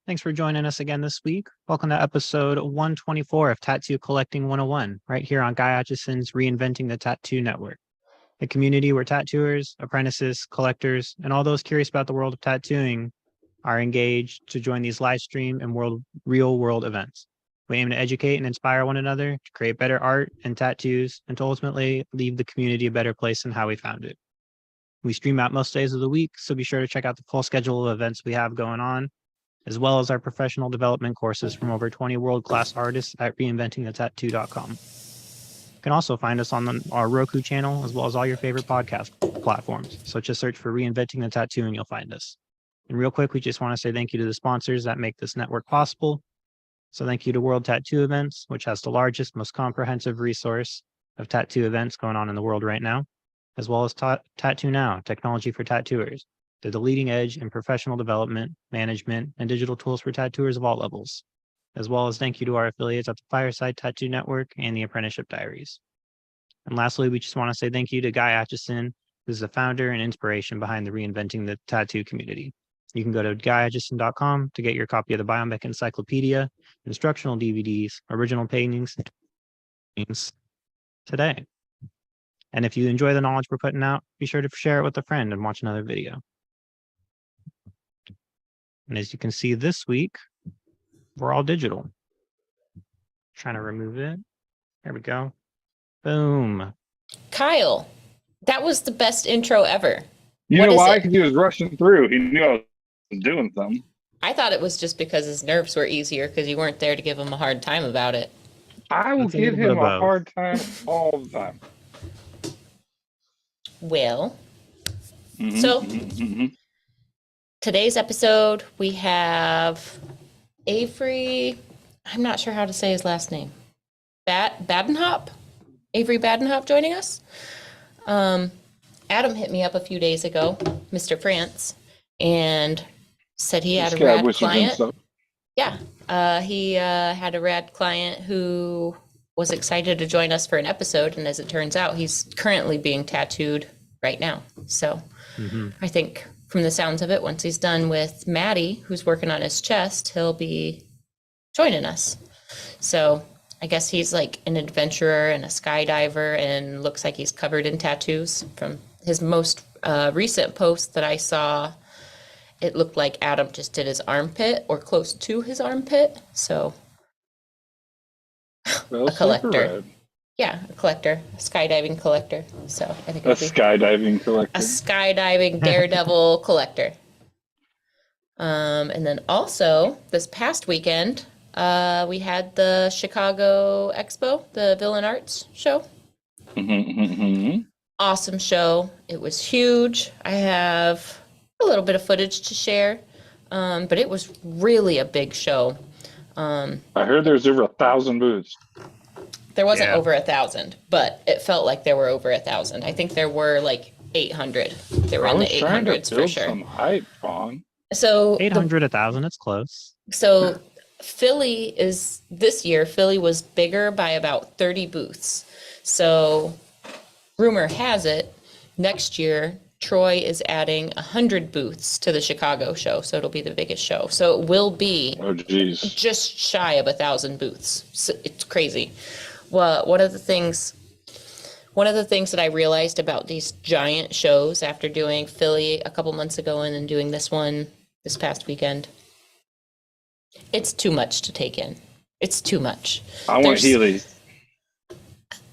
Thanks for joining us again this week. Welcome to episode 124 of Tattoo Collecting 101, right here on Guy Atchison's Reinventing the Tattoo Network, a community where tattooers, apprentices, collectors, and all those curious about the world of tattooing are engaged to join these live stream and real-world events. We aim to educate and inspire one another to create better art and tattoos and to ultimately leave the community a better place than how we found it. We stream out most days of the week, so be sure to check out the full schedule of events we have going on, as well as our professional development courses from over 20 world-class artists at reinventingthetattoo.com. You can also find us on our Roku channel, as well as all your favorite podcast platforms. So just search for Reinventing the Tattoo and you'll find us. And real quick, we just want to say thank you to the sponsors that make this network possible. So thank you to World Tattoo Events, which has the largest, most comprehensive resource of tattoo events going on in the world right now, as well as Tattoo Now, technology for tattooers. They're the leading edge in professional development, management, and digital tools for tattooers of all levels, as well as thank you to our affiliates at the Fireside Tattoo Network and the Apprenticeship Diaries. And lastly, we just want to say thank you to Guy Atchison, who's the founder and inspiration behind the Reinventing the Tattoo community. You can go to guyatchison.com to get your copy of the Biomech Encyclopedia, instructional DVDs, original paintings today. And if you enjoy the knowledge we're putting out, be sure to share it with a friend and watch another video. And as you can see this week, we're all digital. Trying to remove it. There we go. Boom. Kyle, that was the best intro ever. You know why? Because he was rushing through. He knew I was doing something. I thought it was just because his nerves were easier because you weren't there to give him a hard time about it. I will give him a hard time all the time. Well, today's episode, we have Avery, I'm not sure how to say his last name, Badenhop? Avery Badenhop joining us. Adam hit me up a few days ago, Mr. France, and said he had a rad client. Yeah, he had a rad client who was excited to join us for an episode, and as it turns out, he's currently being tattooed right now. So I think from the sounds of it, once he's done with Maddie, who's working on his chest, he'll be joining us. So I guess he's like an adventurer and a skydiver and looks like he's covered in tattoos. From his most recent post that I saw, it looked like Adam just did his armpit or close to his armpit. So a collector. Yeah, a collector, a skydiving collector. So I think a skydiving collector. A skydiving daredevil collector. And then also this past weekend, we had the Chicago Expo, the Villain Arts show. Awesome show. It was huge. I have a little bit of footage to share, but it was really a big show. I heard there's over 1,000 booths. There wasn't over 1,000, but it felt like there were over 1,000. I think there were like 800. They were in the 800s for sure. Some hype on. So 800, 1,000, it's close. So Philly was bigger by about 30 booths. So rumor has it, next year, Troy is adding 100 booths to the Chicago show. So it'll be the biggest show. So it will be just shy of 1,000 booths. So it's crazy. Well, one of the things that I realized about these giant shows after doing Philly a couple months ago and then doing this one this past weekend, it's too much to take in. It's too much. I want Heelys.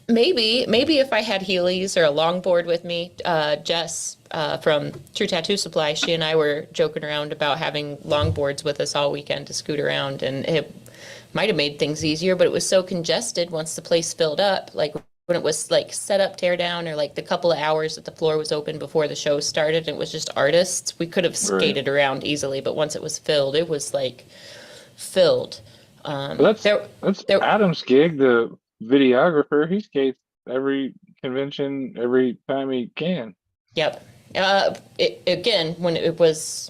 Maybe if I had Heelys or a longboard with me, Jess from True Tattoo Supply, she and I were joking around about having longboards with us all weekend to scoot around, and it might have made things easier, but it was so congested once the place filled up, like when it was like set up, tear down, or like the couple of hours that the floor was open before the show started, it was just artists. We could have skated around easily, but once it was filled, it was like filled. That's Adam's gig, the videographer. He skates every convention every time he can. Yep. Again, when it was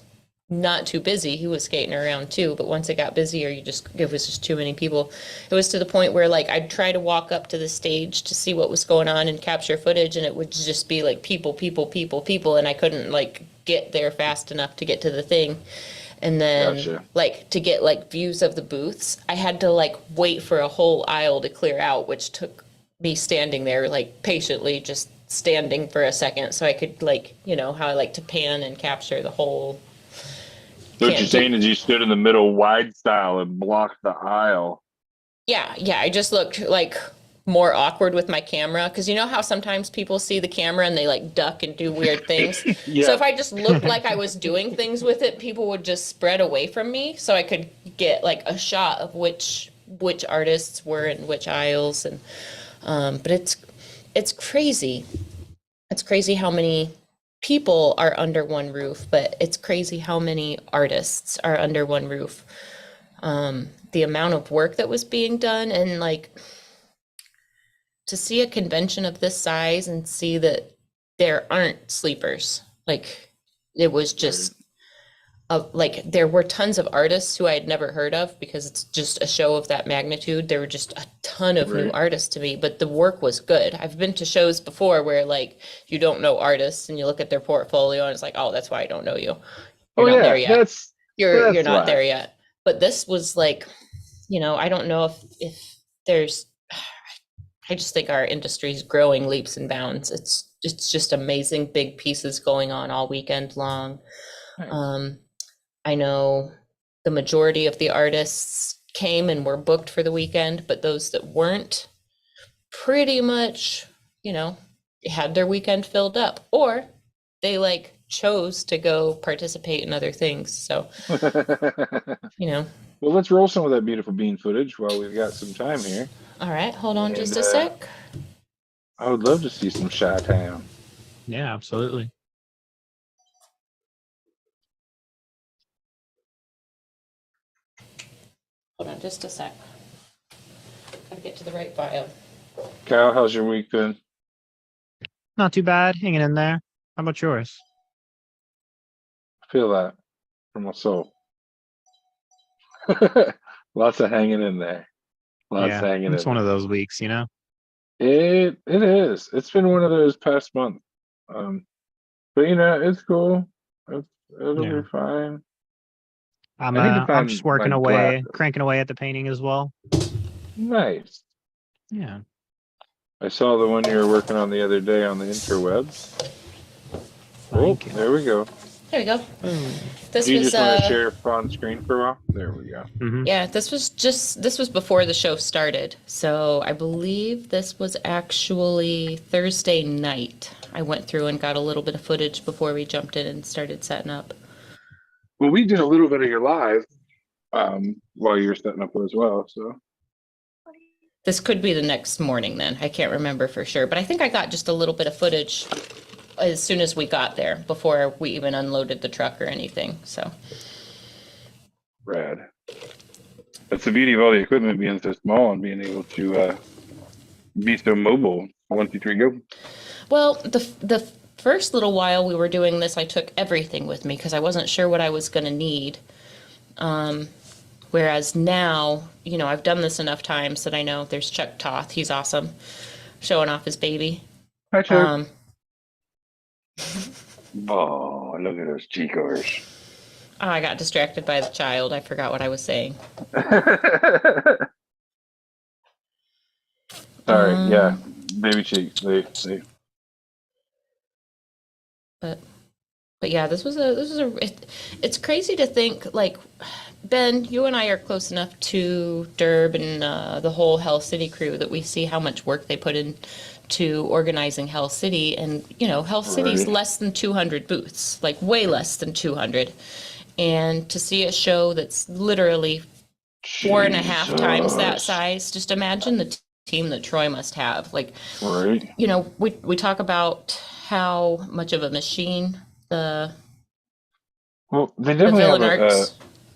not too busy, he was skating around too, but once it got busier, it was just too many people. It was to the point where like I'd try to walk up to the stage to see what was going on and capture footage, and it would just be like people, and I couldn't like get there fast enough to get to the thing. And then Gotcha. like to get like views of the booths, I had to like wait for a whole aisle to clear out, which took me standing there like patiently just standing for a second so I could like, you know, how I like to pan and capture the whole. So what you're saying is you stood in the middle wide style and blocked the aisle. Yeah, I just looked like more awkward with my camera because you know how sometimes people see the camera and they like duck and do weird things. Yeah. So if I just looked like I was doing things with it, people would just spread away from me so I could get like a shot of which artists were in which aisles. And but it's crazy. It's crazy how many people are under one roof, but it's crazy how many artists are under one roof. The amount of work that was being done, and like to see a convention of this size and see that there aren't sleepers. Like it was just like there were tons of artists who I had never heard of because it's just a show of that magnitude. There were just a ton of new artists to me, but the work was good. I've been to shows before where like you don't know artists and you look at their portfolio and it's like, oh, that's why I don't know you. You're not there yet. You're not there yet. But this was like, you know, I don't know if there's, I just think our industry is growing leaps and bounds. It's just amazing big pieces going on all weekend long. Nice. I know the majority of the artists came and were booked for the weekend, but those that weren't pretty much, you know, had their weekend filled up, or they like chose to go participate in other things. So, you know. Well, let's roll some of that beautiful bean footage while we've got some time here. All right, hold on just a sec. I would love to see some Chi-Town. Yeah, absolutely. Hold on just a sec. Gotta get to the right file. Kyle, how's your week been? Not too bad, hanging in there. How about yours? I feel that from my soul. Lots of hanging in there. It's one of those weeks, you know. It is. It's been one of those past months. But you know, it's cool. It'll be fine. I'm just working away, cranking away at the painting as well. Nice. Yeah. I saw the one you were working on the other day on the interwebs. Oh, there we go. There we go. This you was just want to share on screen for a while? There we go. Mm-hmm. Yeah, this was before the show started. So I believe this was actually Thursday night. I went through and got a little bit of footage before we jumped in and started setting up. Well, we did a little bit of your live while you were setting up as well. So this could be the next morning then. I can't remember for sure, but I think I got just a little bit of footage as soon as we got there before we even unloaded the truck or anything. So rad. That's the beauty of all the equipment being so small and being able to be so mobile. 1, 2, 3, go. Well, the first little while we were doing this, I took everything with me because I wasn't sure what I was going to need. Whereas now, you know, I've done this enough times that I know there's Chuck Toth. He's awesome, showing off his baby. Hi, Chuck. Oh, look at those Chicos. Oh, I got distracted by the child. I forgot what I was saying. Sorry, yeah. Baby cheeks. They. But yeah, it's crazy to think, like, Ben, you and I are close enough to Derb and the whole Hell City crew that we see how much work they put into organizing Hell City. And, you know, Hell City's less than 200 booths, like way less than 200. And to see a show that's literally 4.5 times that size, just imagine the team that Troy must have. Like, you know, we talk about how much of a machine they definitely have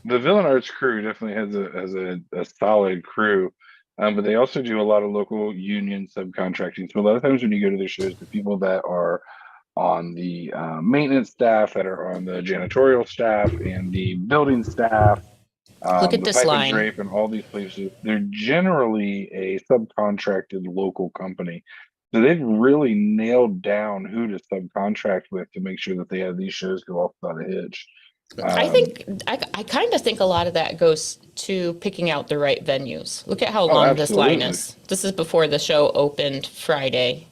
the Villain Arts crew definitely has a solid crew, but they also do a lot of local union subcontracting. So a lot of times when you go to their shows, the people that are on the maintenance staff, that are on the janitorial staff, and the building staff, look at this line, drape, and all these places, they're generally a subcontracted local company. So they've really nailed down who to subcontract with to make sure that they have these shows go off without a hitch. I think I kind of think a lot of that goes to picking out the right venues. Look at how long this line absolutely. is. This is before the show opened Friday.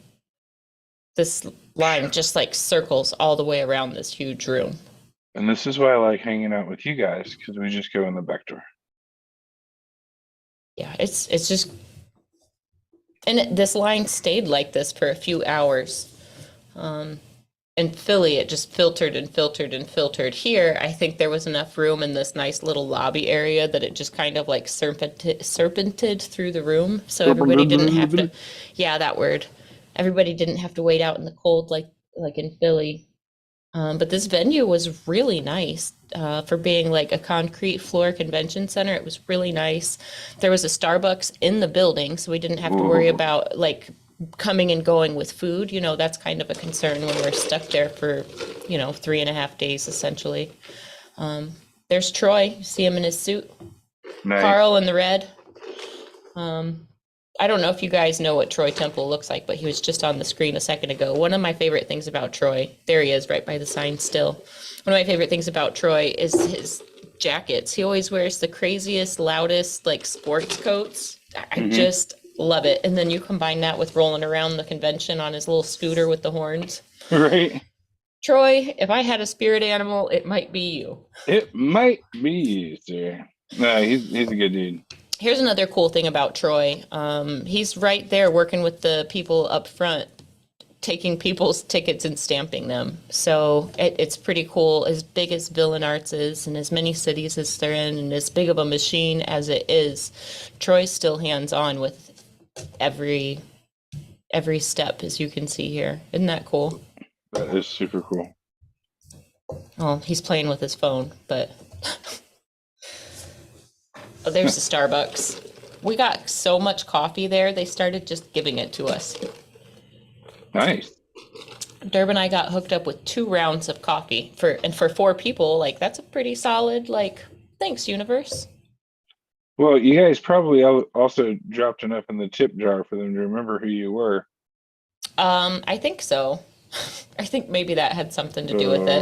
This line just like circles all the way around this huge room. And this is why I like hanging out with you guys, because we just go in the back door. Yeah, it's just, and this line stayed like this for a few hours. In Philly, it just filtered and filtered and filtered. Here, I think there was enough room in this nice little lobby area that it just kind of like serpented through the room. So everybody didn't have to, yeah, that word. Everybody didn't have to wait out in the cold like in Philly. But this venue was really nice for being like a concrete floor convention center. It was really nice. There was a Starbucks in the building, so we didn't have to worry about like coming and going with food. You know, that's kind of a concern when we're stuck there for, 3.5 days essentially. There's Troy. You see him in his suit. Nice. Carl in the red. I don't know if you guys know what Troy Temple looks like, but he was just on the screen a second ago. One of my favorite things about Troy, there he is right by the sign still. One of my favorite things about Troy is his jackets. He always wears the craziest, loudest, like sports coats. I just love it. And then you combine that with rolling around the convention on his little scooter with the horns. Right. Troy, if I had a spirit animal, it might be you. It might be you, sir. No, he's a good dude. Here's another cool thing about Troy. He's right there working with the people up front, taking people's tickets and stamping them. So it's pretty cool. As big as Villain Arts is, and as many cities as they're in, and as big of a machine as it is, Troy's still hands-on with every step, as you can see here. Isn't that cool? That is super cool. Oh, he's playing with his phone, but oh, there's the Starbucks. We got so much coffee there, they started just giving it to us. Nice. Derb and I got hooked up with 2 rounds of coffee for 4 people. Like, that's a pretty solid, like, thanks, universe. Well, you guys probably also dropped enough in the tip jar for them to remember who you were. I think so. I think maybe that had something to do with it.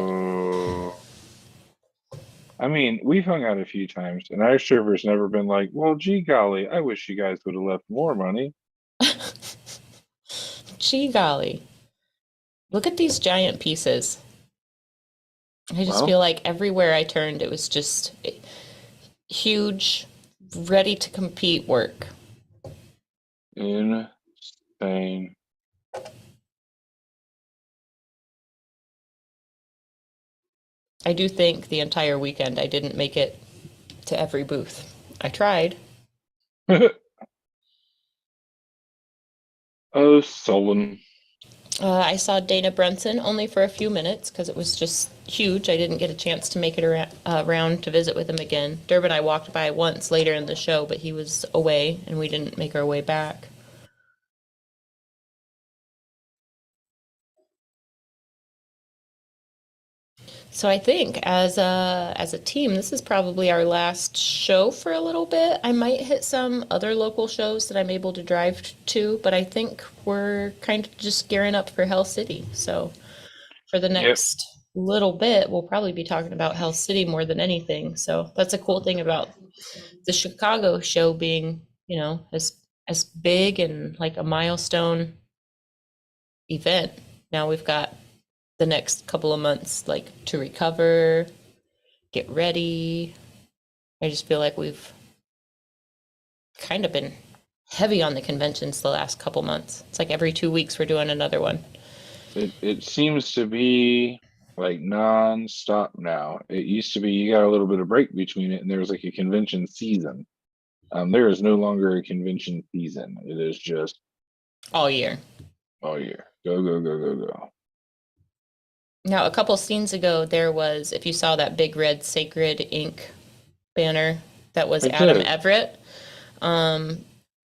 I mean, we've hung out a few times, and our server's never been like, well, gee golly, I wish you guys would have left more money. Gee golly. Look at these giant pieces. I just feel like everywhere I turned, it was just huge, ready to compete work. Insane. I do think the entire weekend I didn't make it to every booth. I tried. Oh, Sullen. I saw Dana Brunson only for a few minutes because it was just huge. I didn't get a chance to make it around to visit with him again. Derb and I walked by once later in the show, but he was away and we didn't make our way back. So I think as a team, this is probably our last show for a little bit. I might hit some other local shows that I'm able to drive to, but I think we're kind of just gearing up for Hell City. So for the next little bit, we'll probably be talking about Hell City more than anything. So that's a cool thing about the Chicago show being, as big and like a milestone event. Now we've got the next couple of months like to recover, get ready. I just feel like we've kind of been heavy on the conventions the last couple months. It's like every 2 weeks we're doing another one. It seems to be like non-stop now. It used to be you got a little bit of break between it and there was like a convention season. There is no longer a convention season. It is just all year. All year. Go, go, go, go, go. Now, a couple scenes ago, there was, if you saw that big red Sacred Ink banner, that was Adam Everett.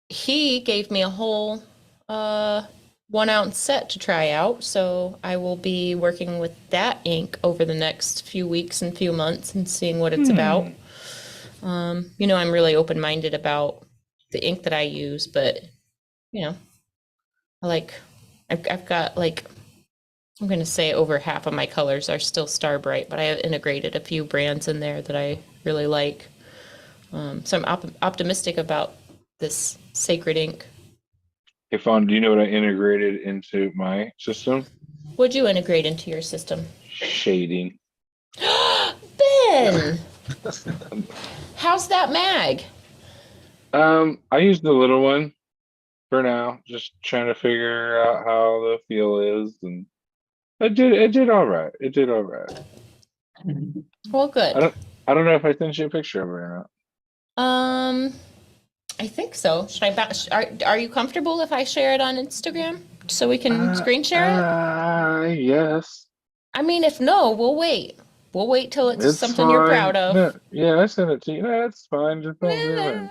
He gave me a whole 1-ounce set to try out. So I will be working with that ink over the next few weeks and few months and seeing what it's about. I'm really open-minded about the ink that I use, but, I've got like I'm going to say over half of my colors are still Star Bright, but I have integrated a few brands in there that I really like. So I'm optimistic about this Sacred Ink. Hey, Fawn, do you know what I integrated into my system? What'd you integrate into your system? Shading. Ben! How's that mag? I used the little one for now, just trying to figure out how the feel is, and it did all right. It did all right. Well, good. I don't know if I sent you a picture of it or not. I think so. Should I are you comfortable if I share it on Instagram so we can screen share it? Yes. I mean, if no, we'll wait. We'll wait till it's something fine. You're proud of. No, yeah, I sent it to you. That's fine. Just don't zoom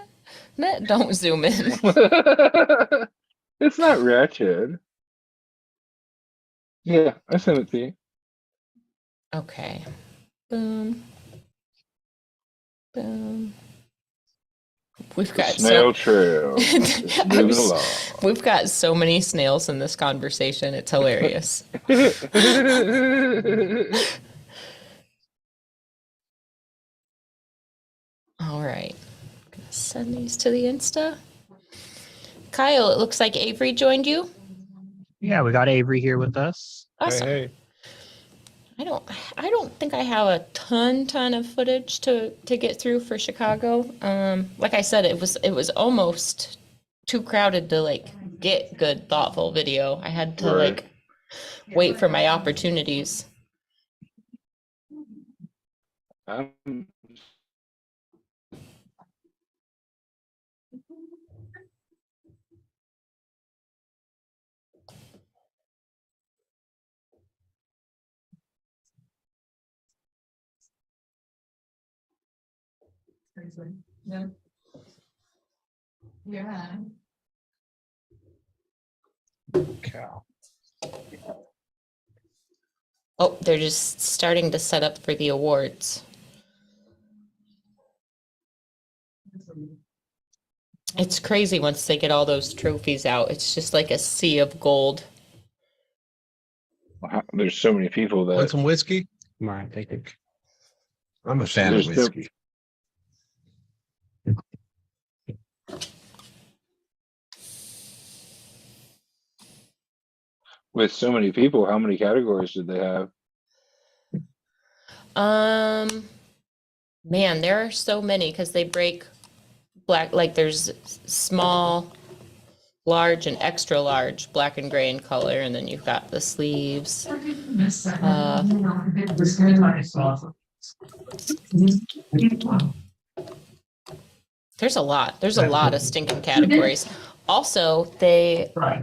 in. Don't zoom in. It's not wretched. Yeah, I sent it to you. Okay. Boom. Boom. We've got snail trail. Moving along. We've got so many snails in this conversation. It's hilarious. All right. I'm gonna send these to the Insta. Kyle, it looks like Avery joined you. Yeah, we got Avery here with us. Awesome. Hey. I don't think I have a ton of footage to get through for Chicago. Like I said, it was almost too crowded to like get good, thoughtful video. I had to like wait for my opportunities. Yeah. Yeah. Cow. Oh, they're just starting to set up for the awards. It's crazy once they get all those trophies out. It's just like a sea of gold. There's so many people that want some whiskey? Right, I think. I'm a fan of whiskey. With so many people, how many categories did they have? Man, there are so many because they break black, like there's small, large, and extra large, black and gray in color, and then you've got the sleeves. There's a lot. There's a lot of stinking categories. Also, they I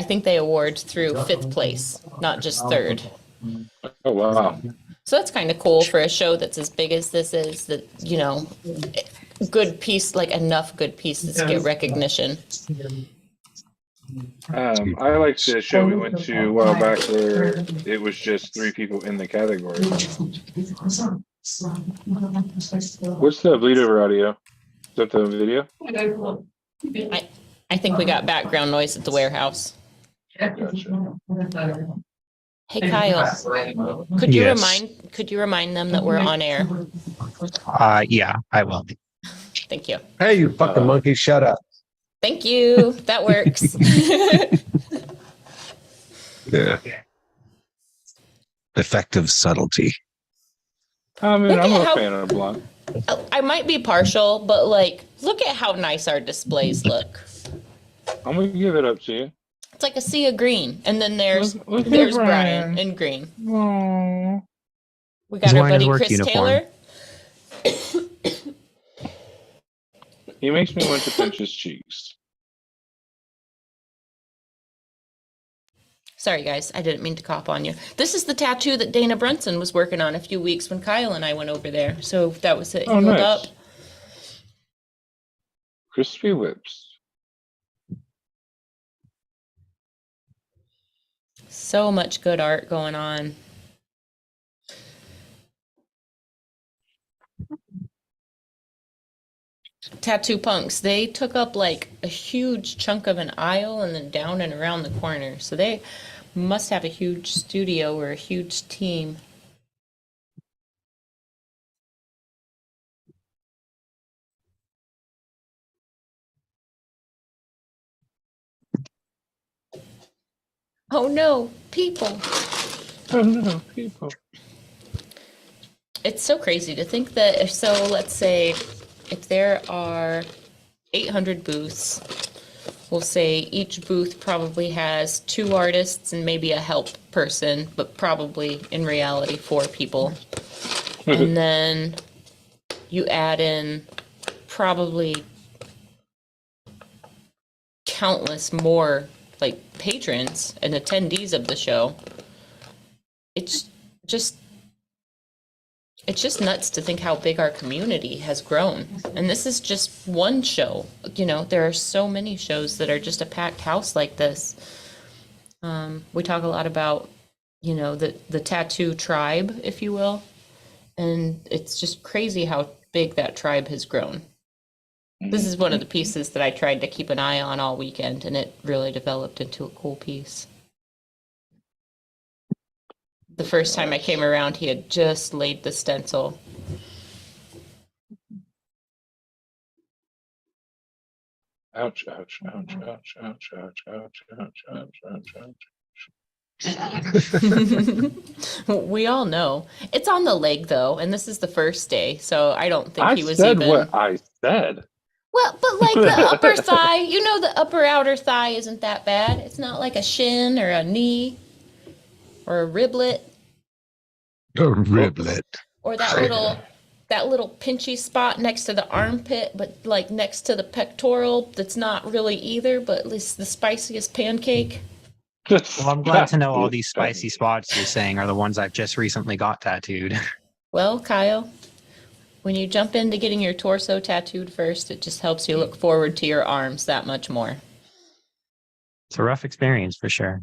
think they award through 5th place, not just 3rd. Oh wow. So that's kind of cool for a show that's as big as this is, that, you know, good piece, like enough good pieces to get recognition. I liked the show we went to a while back where it was just 3 people in the category. What's the bleed over audio? Is that the video? I think we got background noise at the warehouse. Gotcha. Hey Kyle, could you remind them that we're on air? Yeah, I will. Thank you. Hey, you fucking monkey, shut up. Thank you. That works. Yeah. Effective subtlety. I mean, I'm a fan of Blanc. I might be partial, but like, look at how nice our displays look. I'm gonna give it up to you. It's like a sea of green, and then there's Brian in green. Aww. We got our buddy Chris Taylor. He makes me want to pinch his cheeks. Sorry, guys. I didn't mean to cop on you. This is the tattoo that Dana Brunson was working on a few weeks when Kyle and I went over there. So that was it. Oh, nice. Up. Crispy whips. So much good art going on. Tattoo Punks. They took up like a huge chunk of an aisle and then down and around the corner. So they must have a huge studio or a huge team. Oh no, people. Oh no, people. It's so crazy to think that so let's say if there are 800 booths, we'll say each booth probably has 2 artists and maybe a help person, but probably in reality 4 people. And then you add in probably countless more like patrons and attendees of the show. It's just nuts to think how big our community has grown. And this is just one show. You know, there are so many shows that are just a packed house like this. We talk a lot about, you know, the tattoo tribe, if you will. And it's just crazy how big that tribe has grown. This is one of the pieces that I tried to keep an eye on all weekend, and it really developed into a cool piece. The first time I came around, he had just laid the stencil. Ouch, ouch, ouch, ouch, ouch, ouch, ouch, ouch, ouch, ouch, ouch. We all know. It's on the leg, though, and this is the first day, so I don't think he was said even... what I said. Well, but like the upper thigh, you know, the upper outer thigh isn't that bad. It's not like a shin or a knee or a riblet. A riblet. Or that little pinchy spot next to the armpit, but like next to the pectoral, that's not really either, but at least the spiciest pancake. Well, I'm glad to know all these spicy spots you're saying are the ones I've just recently got tattooed. Well, Kyle, when you jump into getting your torso tattooed first, it just helps you look forward to your arms that much more. It's a rough experience for sure.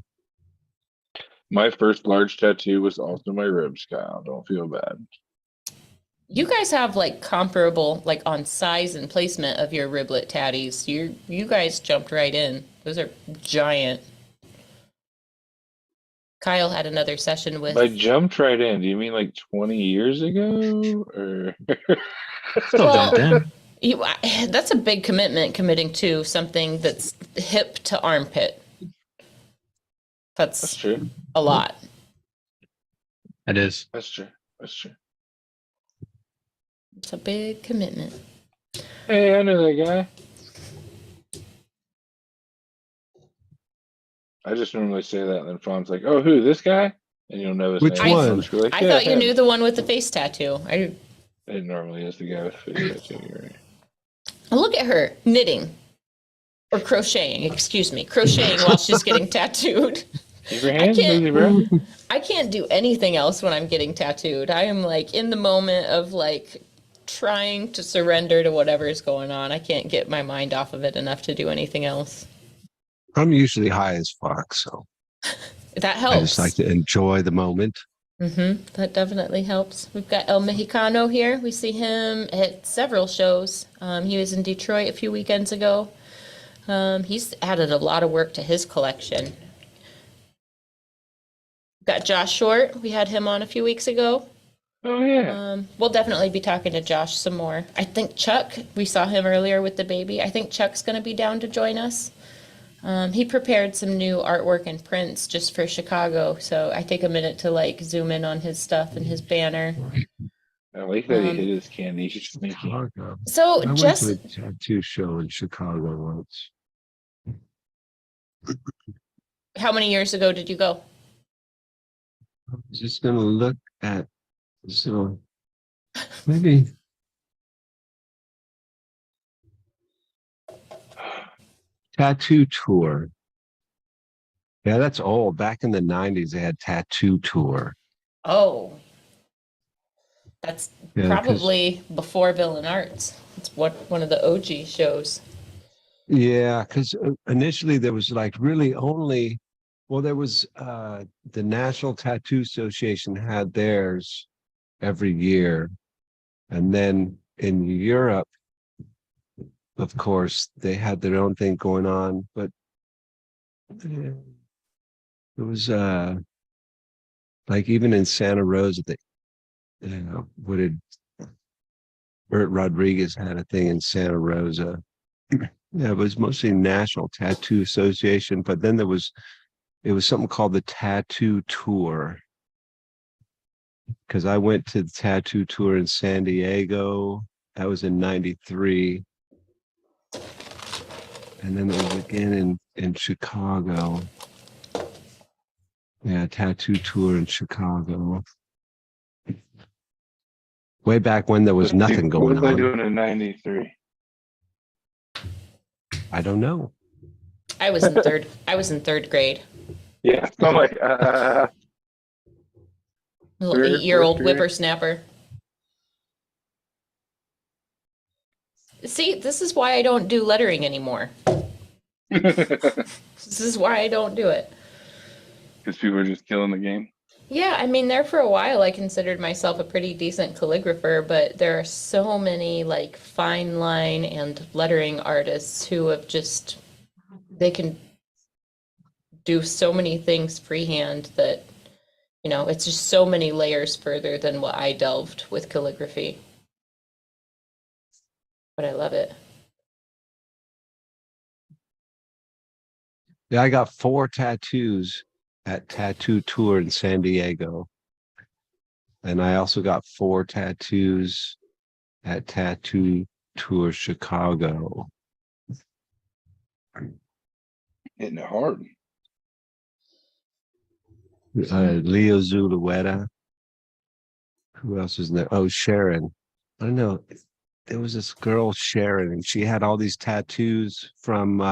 My first large tattoo was also my ribs, Kyle. Don't feel bad. You guys have like comparable, like on size and placement of your riblet tatties. You guys jumped right in. Those are giant. Kyle had another session with... I jumped right in. Do you mean like 20 years ago? Or Still jumped in. That's a big commitment, committing to something that's hip to armpit. That's true. A lot. It is. That's true. That's true. It's a big commitment. Hey, I know that guy. I just normally say that, and then Fawn's like, "Oh, who? This guy?" And you'll know his Which name. one? Like, I thought you knew the one with the face tattoo. It normally is the guy with the face tattoo. You're right. Look at her knitting or crocheting. Excuse me, crocheting while she's getting tattooed. Keep your hands busy, bro. I can't do anything else when I'm getting tattooed. I am like in the moment of like trying to surrender to whatever is going on. I can't get my mind off of it enough to do anything else. I'm usually high as fuck, so That helps. I just like to enjoy the moment. That definitely helps. We've got El Mexicano here. We see him at several shows. He was in Detroit a few weekends ago. He's added a lot of work to his collection. Got Josh Short. We had him on a few weeks ago. Oh yeah. We'll definitely be talking to Josh some more. I think Chuck, we saw him earlier with the baby. I think Chuck's going to be down to join us. He prepared some new artwork and prints just for Chicago, so I take a minute to like zoom in on his stuff and his banner. I like that he hit his candy. He's sneaky. Chicago. So I went just to a tattoo show in Chicago once. how many years ago did you go? I was just gonna look at maybe tattoo tour. Yeah, that's old. Back in the 90s, they had tattoo tour. Oh, that's Yeah, probably before Villain Arts. It's one of the OG shows. Yeah, because initially there was like really only, well, there was the National Tattoo Association had theirs every year. And then in Europe, of course, they had their own thing going on, but it was like even in Santa Rosa, what did Bert Rodriguez had a thing in Santa Rosa. Yeah, it was mostly National Tattoo Association, but then it was something called the Tattoo Tour. Because I went to the tattoo tour in San Diego. That was in '93. And then there was again in Chicago. Yeah, tattoo tour in Chicago. Way back when there was nothing going on. What was I doing in '93? I don't know. I was in third grade. Yeah, so I'm like, Little 8-year-old whippersnapper. See, this is why I don't do lettering anymore. This is why I don't do it. Because people are just killing the game. Yeah, I mean, there for a while, I considered myself a pretty decent calligrapher, but there are so many like fine line and lettering artists who have just, they can do so many things freehand that, you know, it's just so many layers further than what I delved with calligraphy. But I love it. Yeah, I got 4 tattoos at Tattoo Tour in San Diego. And I also got 4 tattoos at Tattoo Tour Chicago. Hitting it hard. Leo Zulueta. Who else is there? Oh, Sharon. I don't know. There was this girl, Sharon, and she had all these tattoos from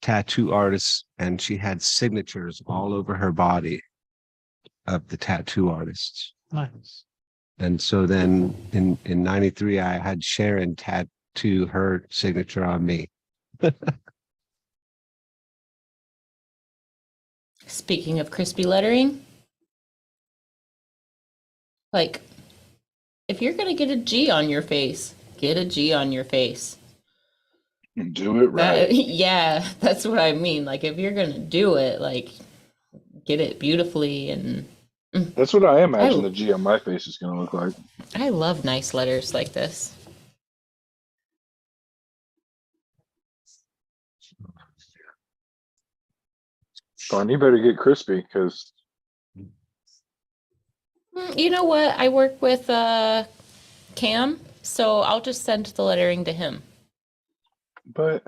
tattoo artists, and she had signatures all over her body of the tattoo artists. Nice. And so then in '93, I had Sharon tattoo her signature on me. Speaking of crispy lettering, like, if you're gonna get a G on your face, get a G on your face. Do it right. Yeah, that's what I mean. Like, if you're gonna do it, like, get it beautifully. And that's what I imagine the G on my face is gonna look like. I love nice letters like this. Fine, you better get crispy, because You know what? I work with Cam, so I'll just send the lettering to him. but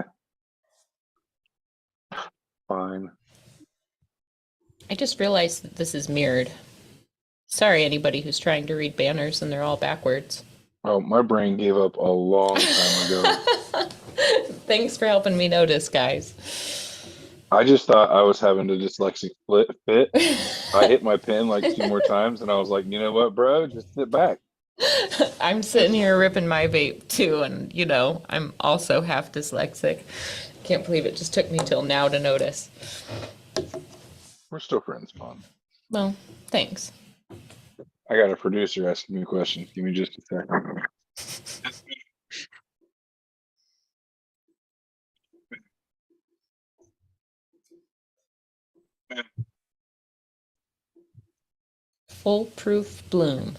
fine. I just realized that this is mirrored. Sorry, anybody who's trying to read banners and they're all backwards. Oh, my brain gave up a long time ago. Thanks for helping me notice, guys. I just thought I was having a dyslexic fit. I hit my pen like 2 more times, and I was like, you know what, bro? Just sit back. I'm sitting here ripping my vape too, and you know, I'm also half dyslexic. Can't believe it just took me till now to notice. We're still friends, Pon. Well, thanks. I got a producer asking me questions. Give me just a second. Foolproof Bloom.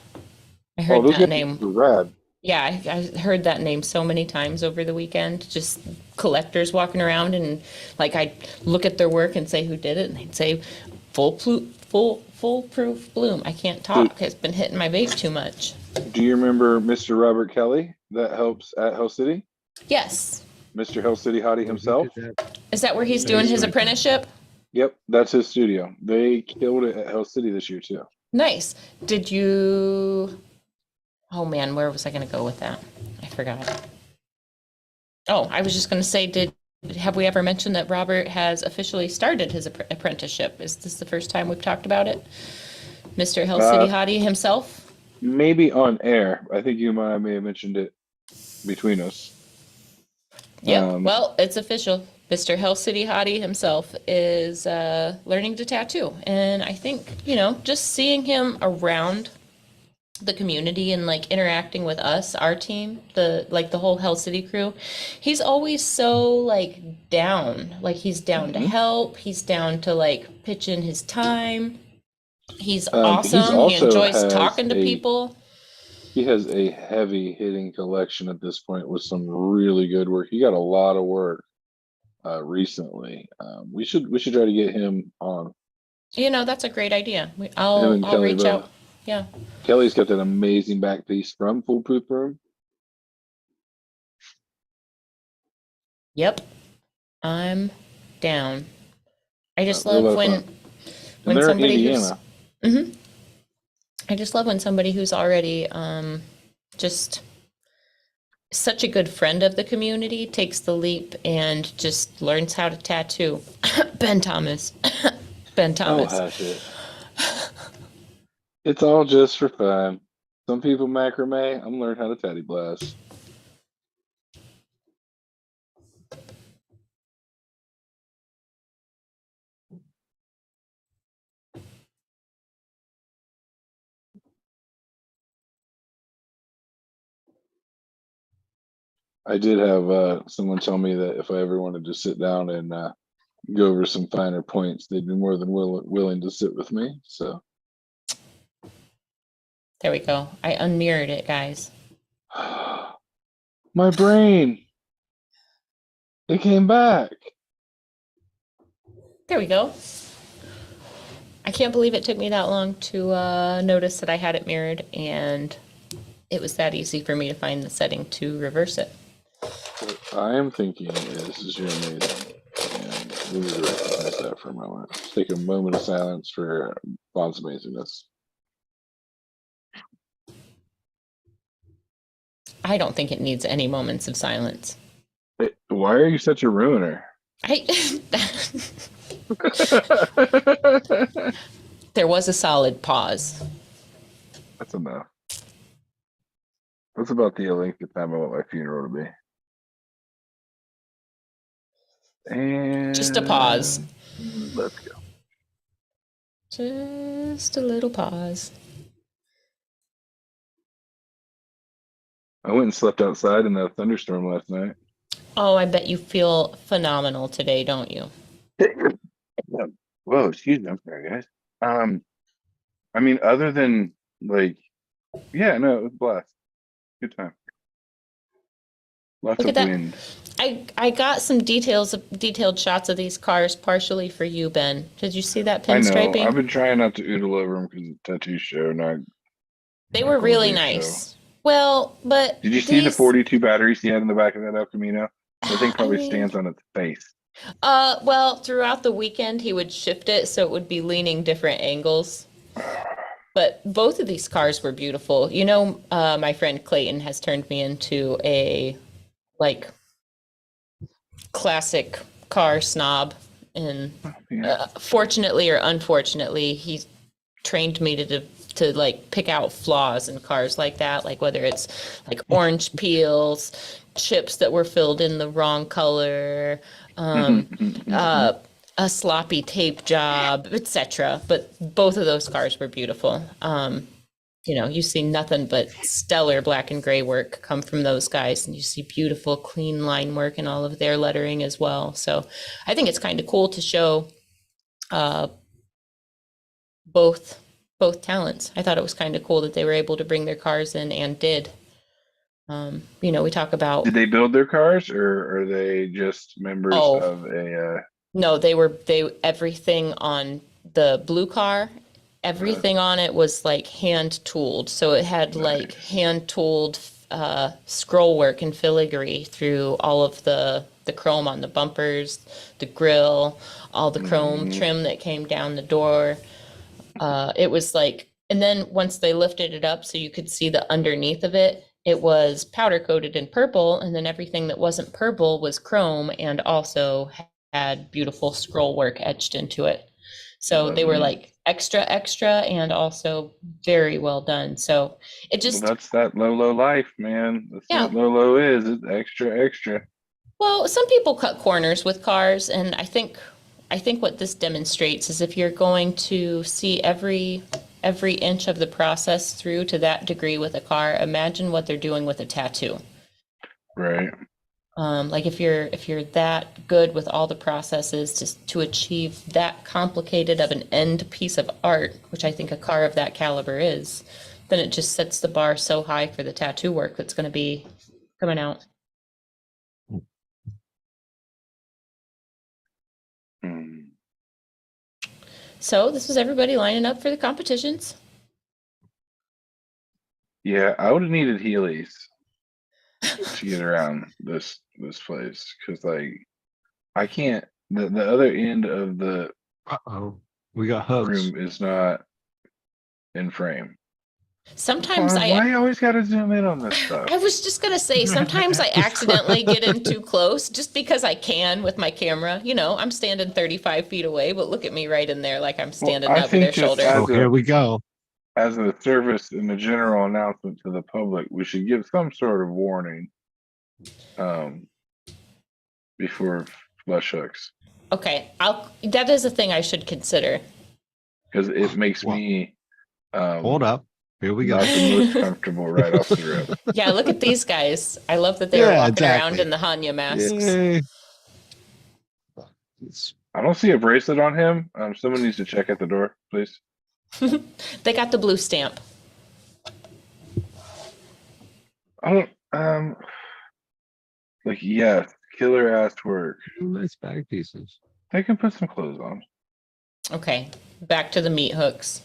I heard that name. Rad. Yeah, I heard that name so many times over the weekend. Just collectors walking around, and like I'd look at their work and say who did it, and they'd say Foolproof Bloom. I can't talk. It's been hitting my vape too much. Do you remember Mr. Robert Kelly that helps at Hell City? Yes. Mr. Hell City Hottie himself? Is that where he's doing his apprenticeship? Yep, that's his studio. They killed it at Hell City this year too. Nice. Did you... Oh man, where was I going to go with that? I forgot. Oh, I was just going to say, have we ever mentioned that Robert has officially started his apprenticeship? Is this the first time we've talked about it? Mr. Hell City Hottie himself? Maybe on air. I think you and I may have mentioned it between us. Yeah, well, it's official. Mr. Hell City Hottie himself is learning to tattoo. And I think, you know, just seeing him around the community and like interacting with us, our team, the whole Hell City crew. He's always so like down. Like he's down to help. He's down to like pitch in his time. He's awesome. He enjoys talking to people. He has a heavy hitting collection at this point with some really good work. He got a lot of work recently. We should try to get him on. That's a great idea. I'll reach out. Yeah. Kelly's got that amazing back piece from Foolproof Room. Yep. I'm down. I just love when somebody who's I just love when somebody who's already just such a good friend of the community takes the leap and just learns how to tattoo. Ben Thomas. Ben Thomas. Oh, it. It's all just for fun. Some people macrame. I'm learning how to tatty blast. I did have someone tell me that if I ever wanted to sit down and go over some finer points, they'd be more than willing to sit with me. So there we go. I unmirrored it, guys. My brain. It came back. There we go. I can't believe it took me that long to notice that I had it mirrored, and it was that easy for me to find the setting to reverse it. What I am thinking is you're amazing. And we need to recognize that for a moment. Let's take a moment of silence for Bond's amazingness. I don't think it needs any moments of silence. Why are you such a ruiner? There was a solid pause. That's enough. That's about the length of time I want my funeral to be. And just a pause. Let's go. Just a little pause. I went and slept outside in a thunderstorm last night. Oh, I bet you feel phenomenal today, don't you? Whoa, excuse me. I'm sorry, guys. I mean, other than like, yeah, no, it was a blast. Good time. Lots Look of at wind. That. I got some detailed shots of these cars partially for you, Ben. Did you see that pinstriping? I know. I've been trying not to oodle over them because it's a tattoo show. They were really nice. Show. Well, but did you see the 42 batteries he had in the back of that El Camino? The thing probably stands on its face. Well, throughout the weekend, he would shift it so it would be leaning different angles. But both of these cars were beautiful. You know, my friend Clayton has turned me into a like classic car snob, and fortunately or unfortunately, he's trained me to like pick out flaws in cars like that, like whether it's like orange peels, chips that were filled in the wrong color, a sloppy tape job, etc. But both of those cars were beautiful. You know, you see nothing but stellar black and gray work come from those guys, and you see beautiful clean line work in all of their lettering as well. So I think it's kind of cool to show both talents. I thought it was kind of cool that they were able to bring their cars in and did. You know, we talk about. Did they build their cars, or are they just members of a? No, they everything on the blue car. Everything on it was like hand tooled. So it had like hand tooled scroll work and filigree through all of the chrome on the bumpers, the grill, all the chrome trim that came down the door. It was like, and then once they lifted it up so you could see the underneath of it, it was powder coated in purple. And then everything that wasn't purple was chrome and also had beautiful scroll work etched into it. So they were like extra and also very well done. So it just. Well, that's that low life, man. That's what low is. It's extra. Well, some people cut corners with cars. And I think what this demonstrates is if you're going to see every every inch of the process through to that degree with a car, imagine what they're doing with a tattoo. Right. Like if you're that good with all the processes to achieve that complicated of an end piece of art, which I think a car of that caliber is, then it just sets the bar so high for the tattoo work that's going to be coming out. So this was everybody lining up for the competitions. Yeah, I would have needed Heelys to get around this place, because like I can't. The other end of the we got hooks. room is not in frame. Sometimes why you always got to zoom in on this stuff? I was just gonna say, sometimes I accidentally get in too close just because I can with my camera. You know, I'm standing 35 feet away, but look at me right in there like I'm standing over their shoulder. Oh, here we go. As a service and a general announcement to the public, we should give some sort of warning before flush hooks. Okay, that is a thing I should consider. Because it makes me hold up. Here we go. Not the most comfortable right off the rip. Yeah, look at these guys. I love that they're walking around in the Hanya masks. Yay. I don't see a bracelet on him. Someone needs to check at the door, please. They got the blue stamp. I don't like, yes, killer ass work. Nice bag pieces. They can put some clothes on. Okay, back to the meat hooks.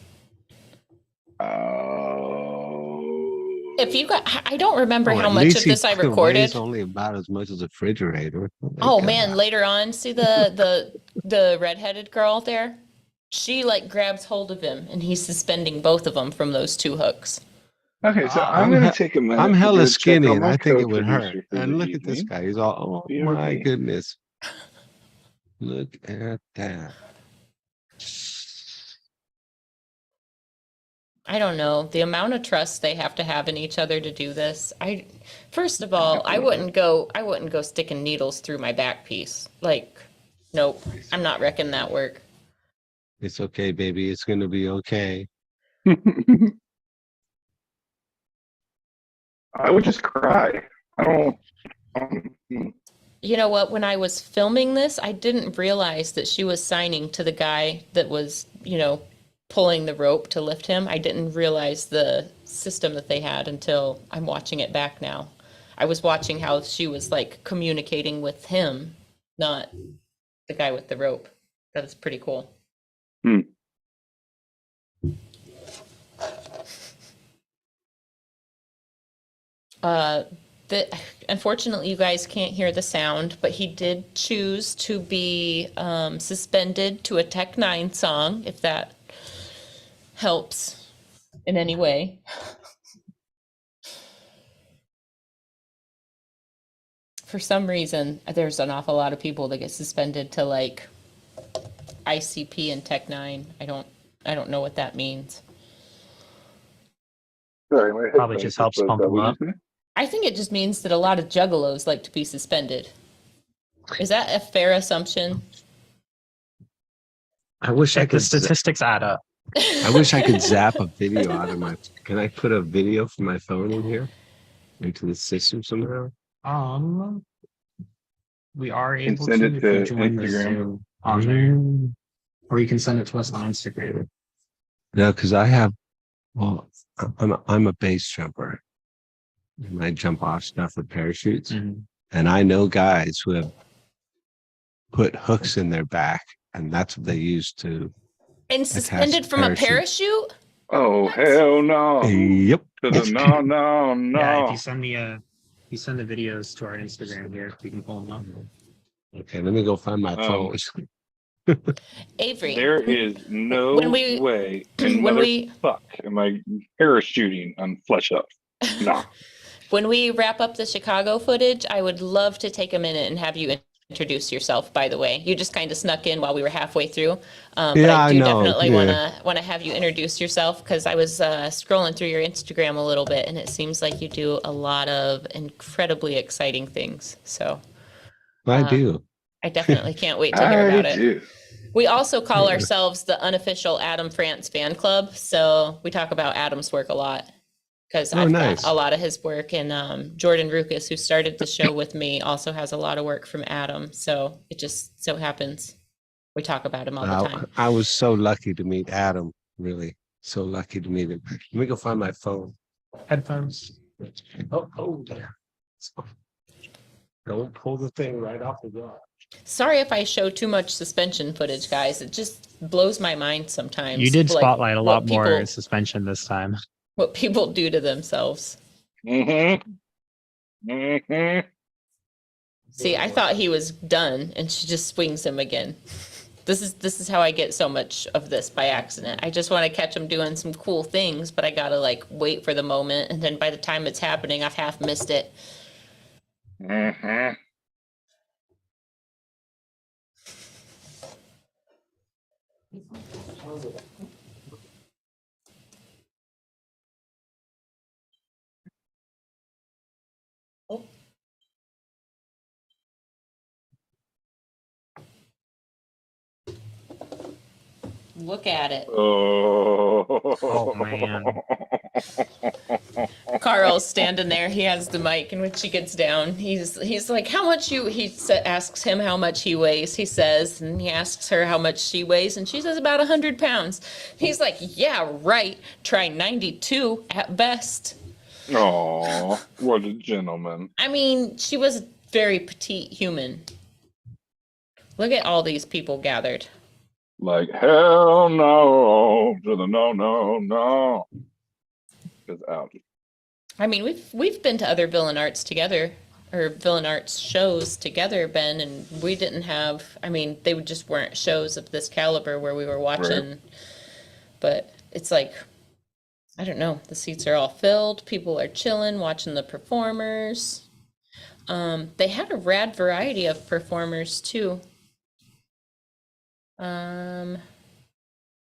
If you got, I don't remember how much of this I recorded. It's only about as much as a refrigerator. Oh man, later on, see the redheaded girl there? She like grabs hold of him and he's suspending both of them from those two hooks. Okay, so I'm gonna take a minute. I'm hella skinny and I think it would hurt. And look at this guy. He's all, oh my goodness. Look at that. I don't know the amount of trust they have to have in each other to do this. First of all, I wouldn't go sticking needles through my back piece. Like, nope, I'm not wrecking that work. It's okay, baby. It's gonna be okay. I would just cry. I don't. You know what? When I was filming this, I didn't realize that she was signing to the guy that was, pulling the rope to lift him. I didn't realize the system that they had until I'm watching it back now. I was watching how she was like communicating with him, not the guy with the rope. That was pretty cool. Unfortunately, you guys can't hear the sound, but he did choose to be suspended to a Tech Nine song, if that helps in any way. For some reason, there's an awful lot of people that get suspended to like ICP and Tech Nine. I don't know what that means. Sorry, probably just helps pump them up. I think it just means that a lot of juggalos like to be suspended. Is that a fair assumption? I wish I could. The statistics add up. I wish I could zap a video out of my. Can I put a video from my phone in here into the system somehow? We are You can able send to it if you to join the Instagram. Zoom on there, or you can send it to us on Instagram. No, because I have. Well, I'm a base jumper. And I jump off stuff with parachutes, and I know guys who have put hooks in their back, and that's what they use to. And suspended from a parachute? Oh, hell no. Yep. No. Yeah, if you send the videos to our Instagram here, we can pull them up. Okay, let me go find my phone. Avery. There is no way fuck am I parachuting on Flesh Up. No. When we wrap up the Chicago footage, I would love to take a minute and have you introduce yourself, by the way. You just kind of snuck in while we were halfway through. But I do definitely want to have you introduce yourself, because I was scrolling through your Instagram a little bit, and it seems like you do a lot of incredibly exciting things. So I do. I definitely can't wait to hear about it. We also call ourselves the unofficial Adam France fan club. So we talk about Adam's work a lot because I've got a lot of his work. And Jordan Ruckus, who started the show with me, also has a lot of work from Adam. So it just so happens we talk about him all the time. I was so lucky to meet Adam, really. So lucky to meet him. Let me go find my phone. Headphones. Oh, there. Don't pull the thing right off the wall. Sorry if I show too much suspension footage, guys. It just blows my mind sometimes. You did spotlight a lot more suspension this time. What people do to themselves. Mm-hmm. Mm-hmm. See, I thought he was done, and she just swings him again. This is how I get so much of this by accident. I just want to catch him doing some cool things, but I gotta like wait for the moment, and then by the time it's happening, I've half missed it. Mm-hmm. Oh. Look at it. Oh man. Carl's standing there. He has the mic, and when she gets down, he's like, "How much you?" He asks him how much he weighs. He says, and he asks her how much she weighs, and she says about 100 pounds. He's like, "Yeah, right. Try 92 at best." Oh, what a gentleman! I mean, she was a very petite human. Look at all these people gathered. Like, hell no to the no. Because out. I mean, we've been to other villain arts together, or villain arts shows together, Ben, and we didn't have. I mean, they just weren't shows of this caliber where we were watching. Right. But it's like, I don't know. The seats are all filled. People are chilling, watching the performers. They had a rad variety of performers too.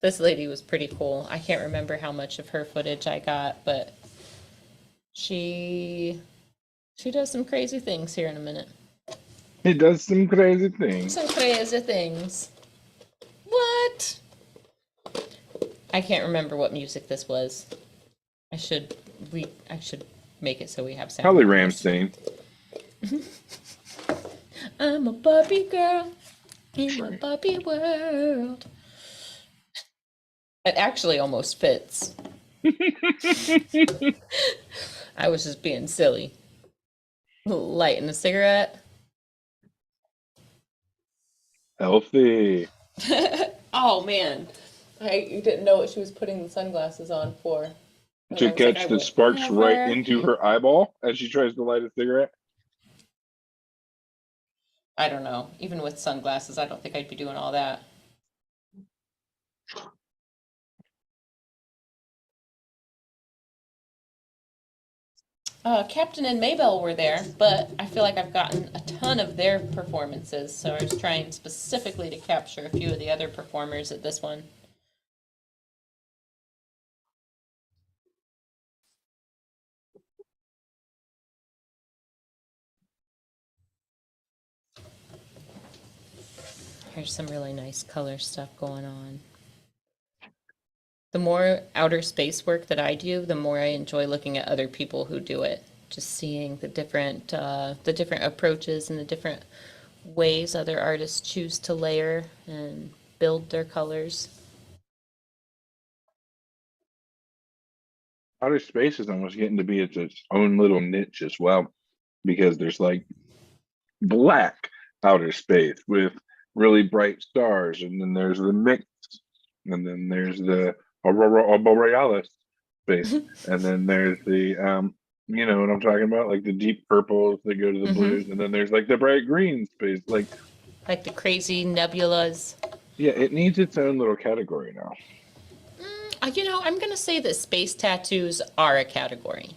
This lady was pretty cool. I can't remember how much of her footage I got, but she does some crazy things here in a minute. He does some crazy things. Some crazy things. What? I can't remember what music this was. I should make it so we have sound. Probably Rammstein. I'm a Barbie girl in a Barbie world. It actually almost fits. I was just being silly. Lighting a cigarette. Healthy. Oh man, I didn't know what she was putting the sunglasses on for. To catch the sparks right into her eyeball as she tries to light a cigarette. I don't know. Even with sunglasses, I don't think I'd be doing all that. Captain and Maybell were there, but I feel like I've gotten a ton of their performances, so I was trying specifically to capture a few of the other performers at this one. Here's some really nice color stuff going on. The more outer space work that I do, the more I enjoy looking at other people who do it. Just seeing the different approaches and the different ways other artists choose to layer and build their colors. Outer space is almost getting to be its own little niche as well, because there's like black outer space with really bright stars, and then there's the mix, and then there's the aurora borealis space, and then there's the you know what I'm talking about, like the deep purples that go to the blues, and then there's like the bright green space, like the crazy nebulas. Yeah, it needs its own little category now. You know, I'm gonna say that space tattoos are a category.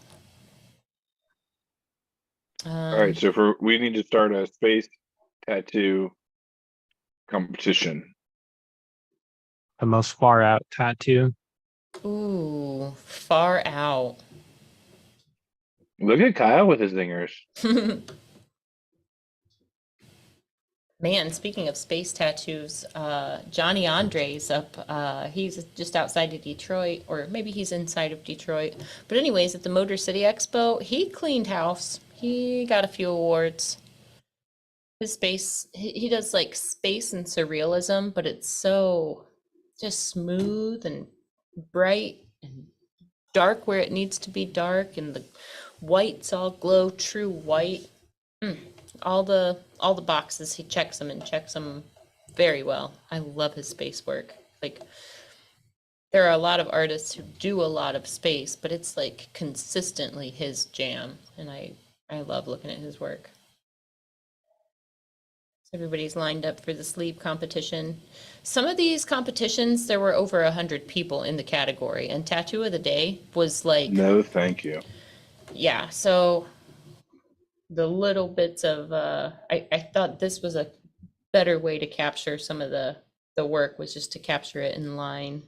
All right, so we need to start a space tattoo competition. The most far out tattoo. Ooh, far out. Look at Kyle with his zingers. Man, speaking of space tattoos, Johnny Andres he's just outside of Detroit, or maybe he's inside of Detroit. But anyways, at the Motor City Expo, he cleaned house. He got a few awards. His space, he does like space and surrealism, but it's so just smooth and bright and dark where it needs to be dark, and the whites all glow true white. All the boxes, he checks them and checks them very well. I love his space work. Like, there are a lot of artists who do a lot of space, but it's like consistently his jam, and I love looking at his work. Everybody's lined up for the sleeve competition. Some of these competitions, there were over 100 people in the category, and Tattoo of the Day was like, no, thank you. Yeah, so the little bits of I thought this was a better way to capture some of the work, was just to capture it in line,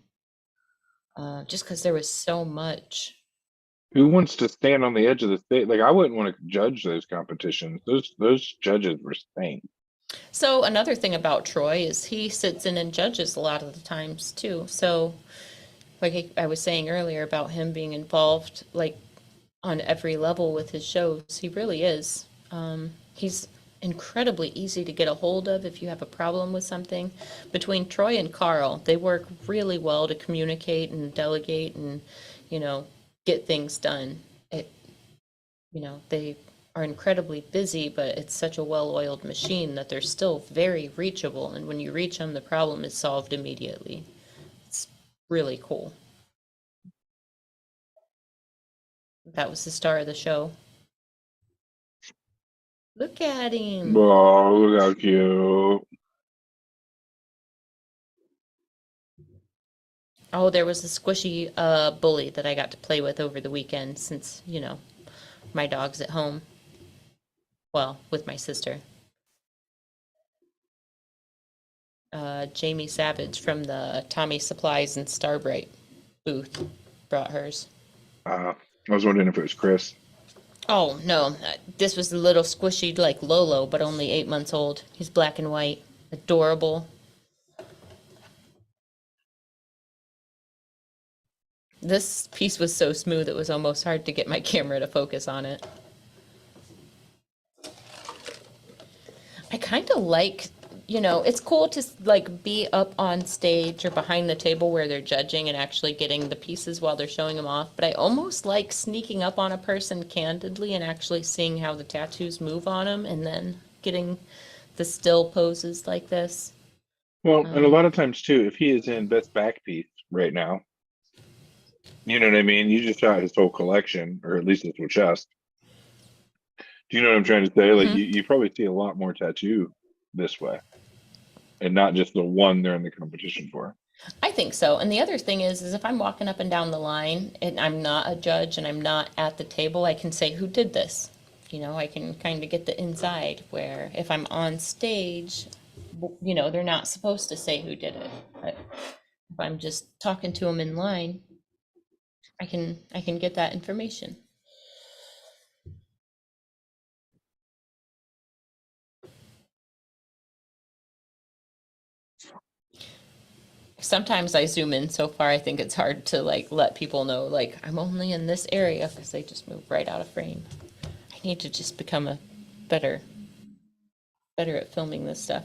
just because there was so much. Who wants to stand on the edge of the stage? Like, I wouldn't want to judge those competitions. Those judges were staying. So another thing about Troy is he sits in and judges a lot of the times too. So like I was saying earlier about him being involved like on every level with his shows, he really is. He's incredibly easy to get a hold of if you have a problem with something. Between Troy and Carl, they work really well to communicate and delegate and, get things done. They are incredibly busy, but it's such a well-oiled machine that they're still very reachable. And when you reach them, the problem is solved immediately. It's really cool. That was the star of the show. Look at him. Oh, look how cute. Oh, there was a squishy bully that I got to play with over the weekend since, my dog's at home. Well, with my sister. Jamie Savage from the Tommy Supplies and Starbright booth brought hers. I was wondering if it was Chris. Oh, no. This was a little squishy like Lolo, but only 8 months old. He's black and white. Adorable. This piece was so smooth it was almost hard to get my camera to focus on it. I kind of like, it's cool to like be up on stage or behind the table where they're judging and actually getting the pieces while they're showing them off. But I almost like sneaking up on a person candidly and actually seeing how the tattoos move on them and then getting the still poses like this. Well, and a lot of times too, if he is in best back piece right now, you know what I mean? You just shot his whole collection, or at least his whole chest. Do you know what I'm trying to say? Like, you probably see a lot more tattoo this way, and not just the one they're in the competition for. I think so. And the other thing is if I'm walking up and down the line and I'm not a judge and I'm not at the table, I can say, who did this? I can kind of get the inside, where if I'm on stage, they're not supposed to say who did it. But if I'm just talking to them in line, I can get that information. Sometimes I zoom in so far, I think it's hard to like let people know, like, I'm only in this area, because they just move right out of frame. I need to just become a better at filming this stuff.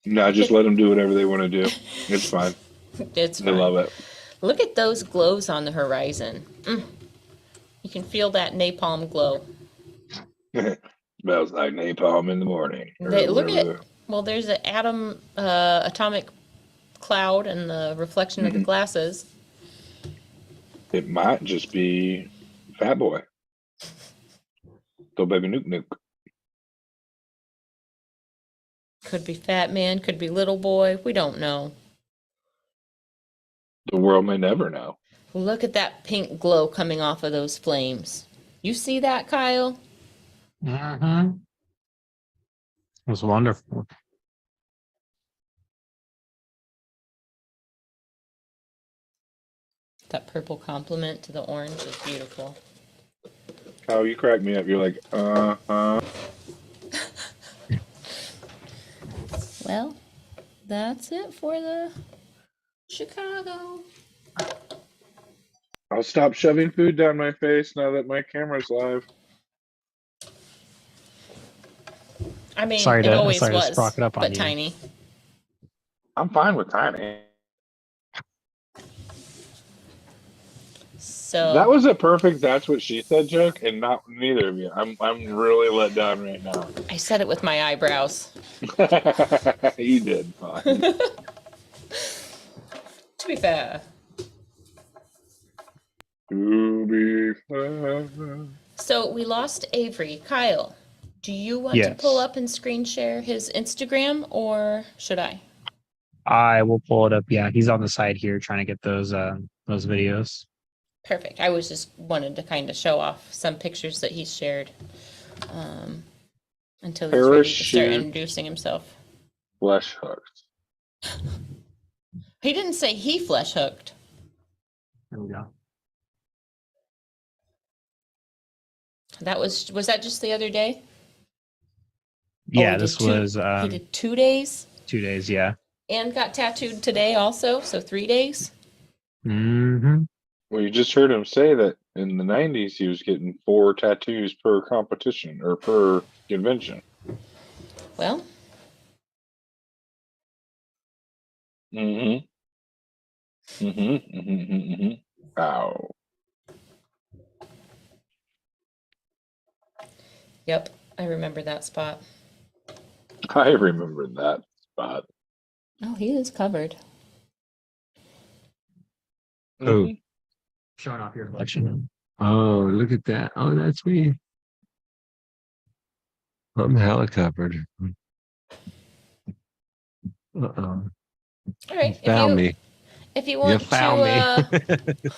No, just let them do whatever they want to do. It's fine. It's fine. I love it. Look at those glows on the horizon. You can feel that napalm glow. Smells like napalm in the morning. There's an atomic cloud and the reflection of the glasses. It might just be Fat Boy. Little baby Nuke. Could be Fat Man, could be Little Boy. We don't know. The world may never know. Look at that pink glow coming off of those flames. You see that, Kyle? Mm-hmm. It was wonderful. That purple complement to the orange is beautiful. Kyle, you crack me up. You're like, Well, that's it for the Chicago. I'll stop shoving food down my face now that my camera's live. I mean, Sorry it to always was, sprock it up on but you. tiny. I'm fine with tiny. So That was a perfect "that's what she said" joke, and not neither of you. I'm really let down right now. I said it with my eyebrows. You did fine. To be fair. To be fair. So we lost Avery. Kyle, do you want to Yes. pull up and screen share his Instagram, or should I? I will pull it up. Yeah, he's on the side here trying to get those videos. Perfect. I was just wanted to kind of show off some pictures that he's shared until he's ready to start Parachute. introducing himself. Flesh hooked. He didn't say he flesh hooked. There we go. Was that just the other day? Yeah, he this did two- was he did 2 days 2 days. Yeah. and got tattooed today also, so 3 days. Mm-hmm. Well, you just heard him say that in the 90s he was getting 4 tattoos per competition or per convention. Well, Mm-hmm. Ow. yep, I remember that spot. I remember that spot. Oh, he is covered. Oh. Showing off your collection. Oh, look at that. Oh, that's me. I'm hella covered. Uh-oh. All right, Found me. If you You want found to, me.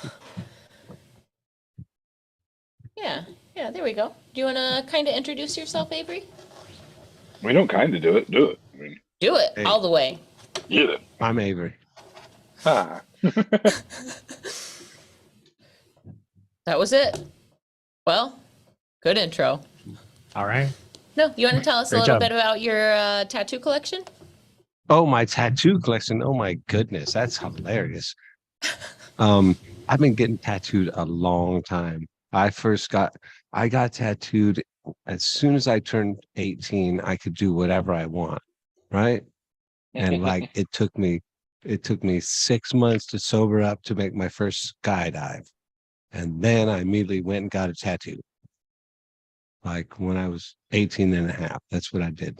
yeah, there we go. Do you want to kind of introduce yourself, Avery? We don't kind of do it. Do it. I mean, Do it Hey. all the way. yeah. I'm Avery. Ha. That was it. Well, good intro. All right. No, you want to tell us a Great little job. bit about your tattoo collection? Oh, my tattoo collection. Oh my goodness, that's hilarious. I've been getting tattooed a long time. I got tattooed as soon as I turned 18, I could do whatever I want, right? And like it took me 6 months to sober up to make my first skydive. And then I immediately went and got a tattoo. Like when I was 18 and a half, that's what I did.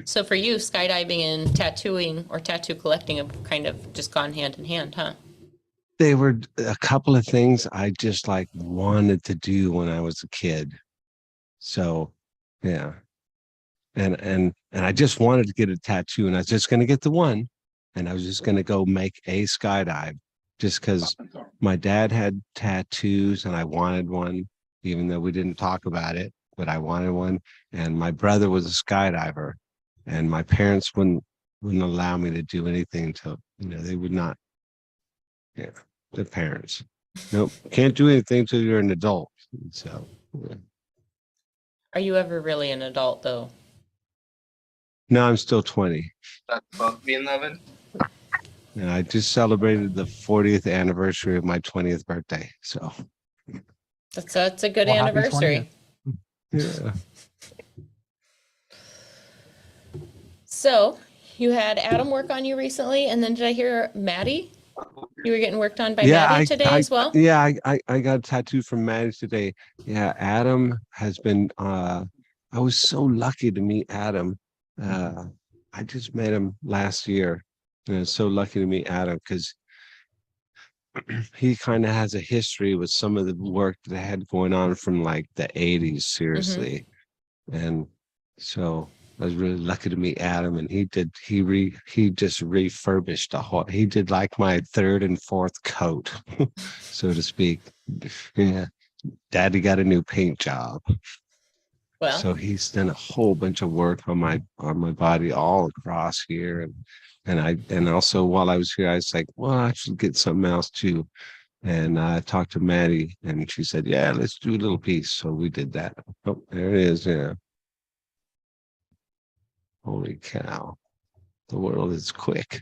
So for you, skydiving and tattooing or tattoo collecting have kind of just gone hand in hand, huh? They were a couple of things I just like wanted to do when I was a kid. So, yeah. And I just wanted to get a tattoo, and I was just going to get the one, and I was just going to go make a skydive just because my dad had tattoos and I wanted one, even though we didn't talk about it, but I wanted one. And my brother was a skydiver, and my parents wouldn't allow me to do anything until, they would not. Yeah, the parents. Nope, can't do anything until you're an adult. So, yeah. Are you ever really an adult, though? No, I'm still 20. That's above being 11. And I just celebrated the 40th anniversary of my 20th birthday. So, That's a good Well, happy anniversary. 20th. yeah. So you had Adam work on you recently, and then did I hear Maddie? You were getting worked on by Maddie today as well? Yeah, I got a tattoo from Maddie today. Yeah, Adam has been, I was so lucky to meet Adam. I just met him last year. And I was so lucky to meet Adam because he kind of has a history with some of the work that I had going on from like the 80s, seriously. And so I was really lucky to meet Adam, and he just refurbished he did like my 3rd and 4th coat, so to speak. Yeah. Daddy got a new paint job. Well, So he's done a whole bunch of work on my body all across here. And also while I was here, I was like, well, I should get something else too. And I talked to Maddie, and she said, yeah, let's do a little piece. So we did that. Oh, there it is. Yeah. Holy cow. The world is quick.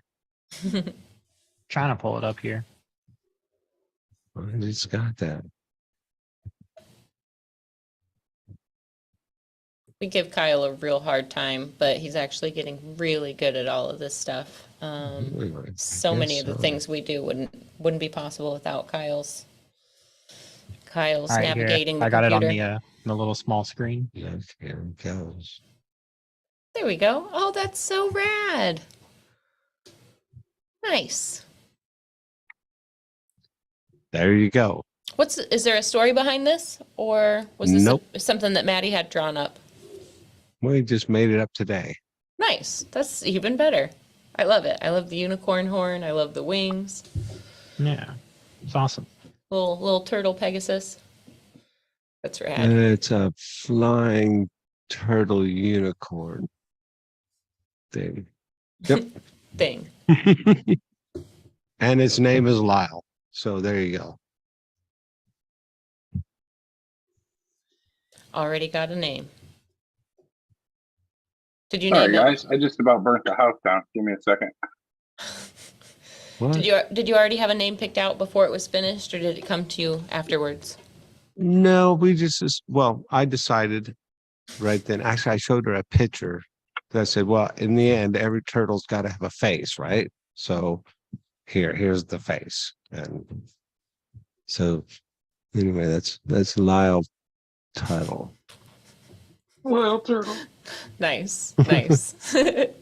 Trying to pull it up here. I just got that. We give Kyle a real hard time, but he's actually getting really good at all of this stuff. So many of the things we do wouldn't be possible without Kyle's All right, here. navigating the I got it on computer. the little small screen. Yeah, here it goes. There we go. Oh, that's so rad. Nice. There you go. Is there a story behind this, or was this Nope. something that Maddie had drawn up? We just made it up today. Nice. That's even better. I love it. I love the unicorn horn. I love the wings. Yeah, it's awesome. Little turtle Pegasus. That's rad. It's a flying turtle unicorn thing. Yep. Thing. And its name is Lyle. So there you go. Already got a name. Did you Sorry, name it? guys. I just about burnt the house down. Give me a second. What? Did you already have a name picked out before it was finished, or did it come to you afterwards? No, we just, well, I decided right then. Actually, I showed her a picture. I said, well, in the end, every turtle's got to have a face, right? So here's the face. And so anyway, that's Lyle Tuttle. Well, turtle. Nice. I see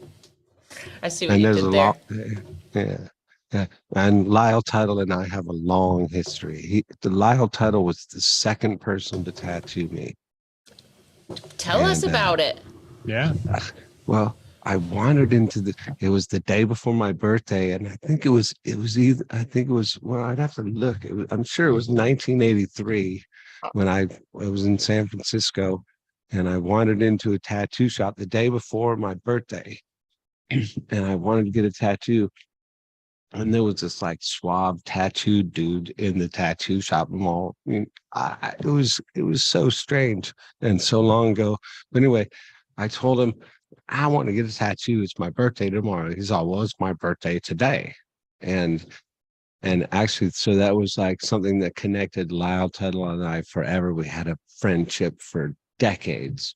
what And you there's did a there. lot. Yeah. And Lyle Tuttle and I have a long history. The Lyle Tuttle was the second person to tattoo me. Tell us And, about it. Yeah. Well, I wandered into it was the day before my birthday, and I think it was well, I'd have to look. I'm sure it was 1983 when I was in San Francisco, and I wandered into a tattoo shop the day before my birthday, and I wanted to get a tattoo. And there was this like suave tattooed dude in the tattoo shop mall. I mean, it was so strange and so long ago. But anyway, I told him, I want to get a tattoo. It's my birthday tomorrow. He's all, well, it's my birthday today. And actually, so that was like something that connected Lyle Tuttle and I forever. We had a friendship for decades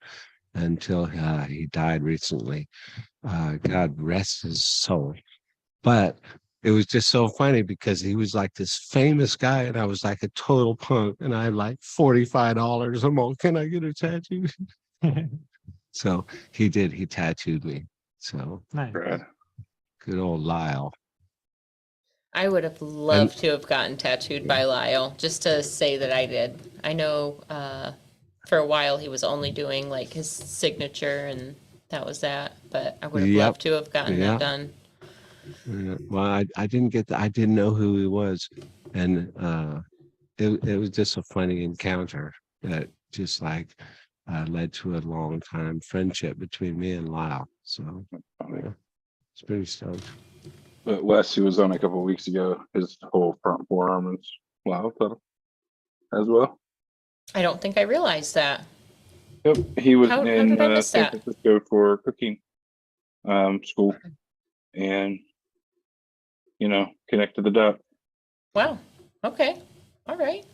until he died recently. God rest his soul. But it was just so funny because he was like this famous guy and I was like a total punk and I had like $45. I'm all, can I get a tattoo? So he tattooed me. So Nice. good old Lyle. I would have loved to have gotten tattooed by Lyle, just to say that I did. I know for a while he was only doing like his signature and that was that, but I would have loved to have gotten that done. Well, I didn't get I didn't know who he was. And it was just a funny encounter that just like led to a long time friendship between me and Lyle. So yeah, it's pretty stoked. But Wes, who was on a couple of weeks ago, his whole front forearm is Lyle Tuttle as well. I don't think I realized that. Yep, he was How in did I miss San that? Francisco for cooking school, and connect to the dot. Wow. Okay. All right.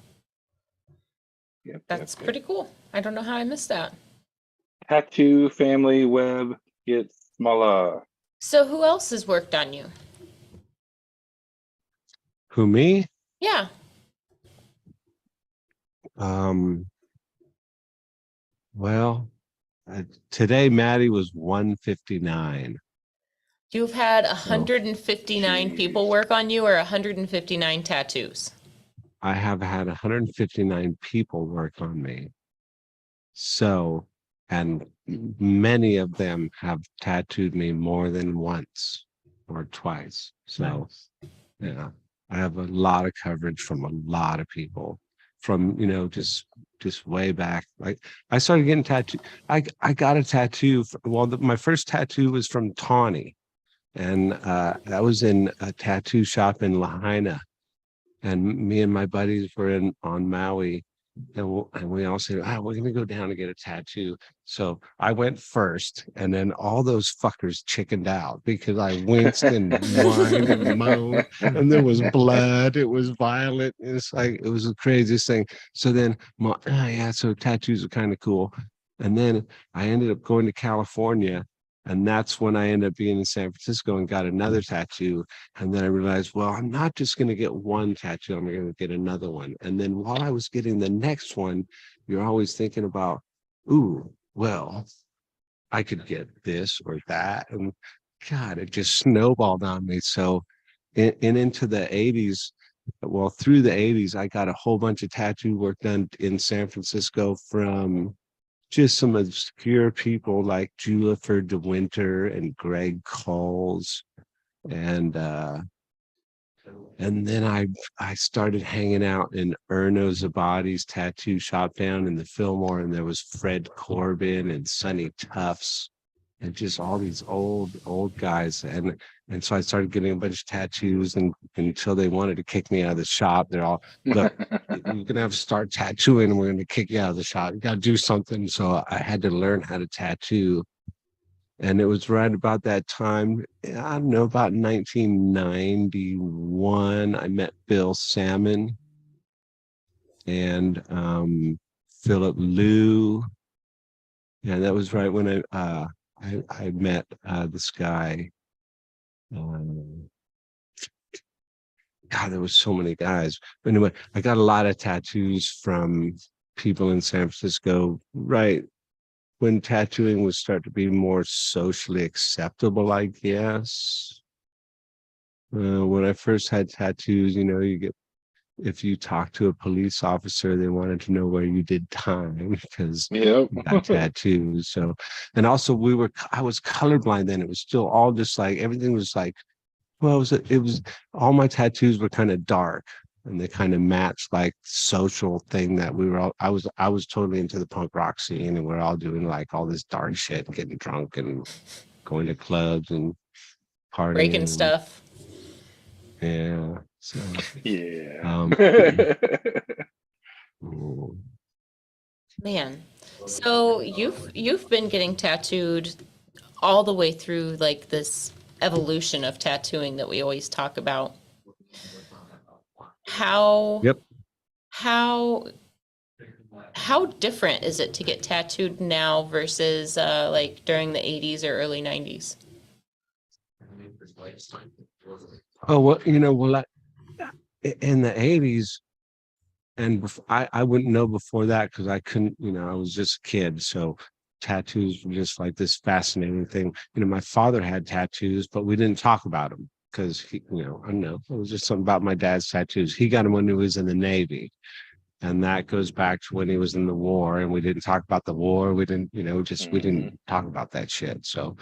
Yep, That's pretty cool. I don't know how I missed that. Tattoo family web gets smaller. So who else has worked on you? Who, me? Yeah. Well, today Maddie was 159. You've had 159 people work on you or 159 tattoos? I have had 159 people work on me. So, and many of them have tattooed me more than once or twice. So, yeah, I have a lot of coverage from a lot of people from, just way back. Like I started getting tattooed. I got a tattoo. My first tattoo was from Tawny. And that was in a tattoo shop in Lahaina. And me and my buddies were on Maui. and we all said, we're going to go down and get a tattoo. So I went first, and then all those fuckers chickened out because I winced and whined and moaned, and there was blood. It was violent. It's like, it was the craziest thing. So then, so tattoos are kind of cool. And then I ended up going to California, and that's when I ended up being in San Francisco and got another tattoo. And then I realized, well, I'm not just going to get one tattoo, I'm going to get another one. And then while I was getting the next one, you're always thinking about, ooh, well, I could get this or that. And God, it just snowballed on me. So into the 80s, well, through the 80s, I got a whole bunch of tattoo work done in San Francisco from just some obscure people like Julifer De Winter and Greg Coles. And then I started hanging out in Erno Zabadi's tattoo shop down in the Fillmore, and there was Fred Corbin and Sonny Tufts and just all these old guys. And so I started getting a bunch of tattoos, and until they wanted to kick me out of the shop. They're all, look, you're gonna have to start tattooing and we're gonna kick you out of the shop. You gotta do something. So I had to learn how to tattoo. And it was right about that time, I don't know, about 1991, I met Bill Salmon and Philip Liu. Yeah, that was right when I met this guy. God, there was so many guys. But anyway, I got a lot of tattoos from people in San Francisco, right when tattooing was starting to be more socially acceptable, I guess. When I first had tattoos, you get, if you talk to a police officer, they wanted to know where you did time because you got tattoos. So, and also I was colorblind then. It was still all just like, everything was like, well, it was all my tattoos were kind of dark, and they kind of matched like social thing that we were all, I was totally into the punk rock scene, and we're all doing like all this dark shit, getting drunk and going to clubs and partying. Breaking stuff. Yeah. So yeah. Man, so you've been getting tattooed all the way through like this evolution of tattooing that we always talk about. How different is it to get tattooed now versus like during the 80s or early 90s? Oh, well, in the 80s, and I wouldn't know before that because I couldn't, I was just a kid. So tattoos were just like this fascinating thing. My father had tattoos, but we didn't talk about them because he, I don't know, it was just something about my dad's tattoos. He got them when he was in the Navy. And that goes back to when he was in the war, and we didn't talk about the war. We didn't, we didn't talk about that shit. So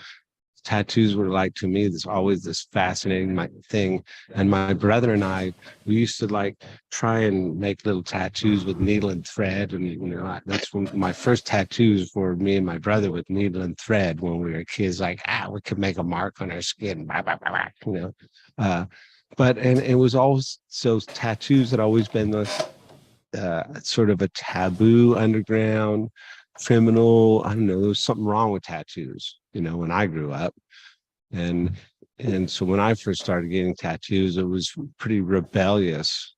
tattoos were like, to me, there's always this fascinating thing. And my brother and I, we used to like try and make little tattoos with needle and thread. And, that's when my first tattoos were me and my brother with needle and thread when we were kids, like, we could make a mark on our skin, blah, blah, blah, blah, but it was always, so tattoos had always been the sort of a taboo underground criminal. I don't know, there was something wrong with tattoos, when I grew up. And so when I first started getting tattoos, it was pretty rebellious,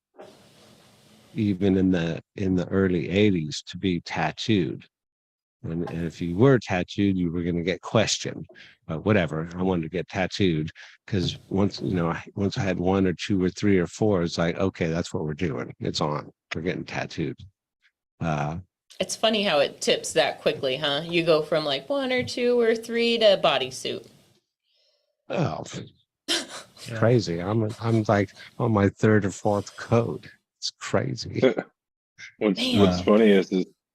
even in the early 80s, to be tattooed. And if you were tattooed, you were going to get questioned. But whatever, I wanted to get tattooed because once I had one or two or three or four, it's like, okay, that's what we're doing. It's on. We're getting tattooed. It's funny how it tips that quickly, huh? You go from like one or two or three to bodysuit. Oh, crazy. I'm like on my third or fourth coat. It's crazy. What's funny is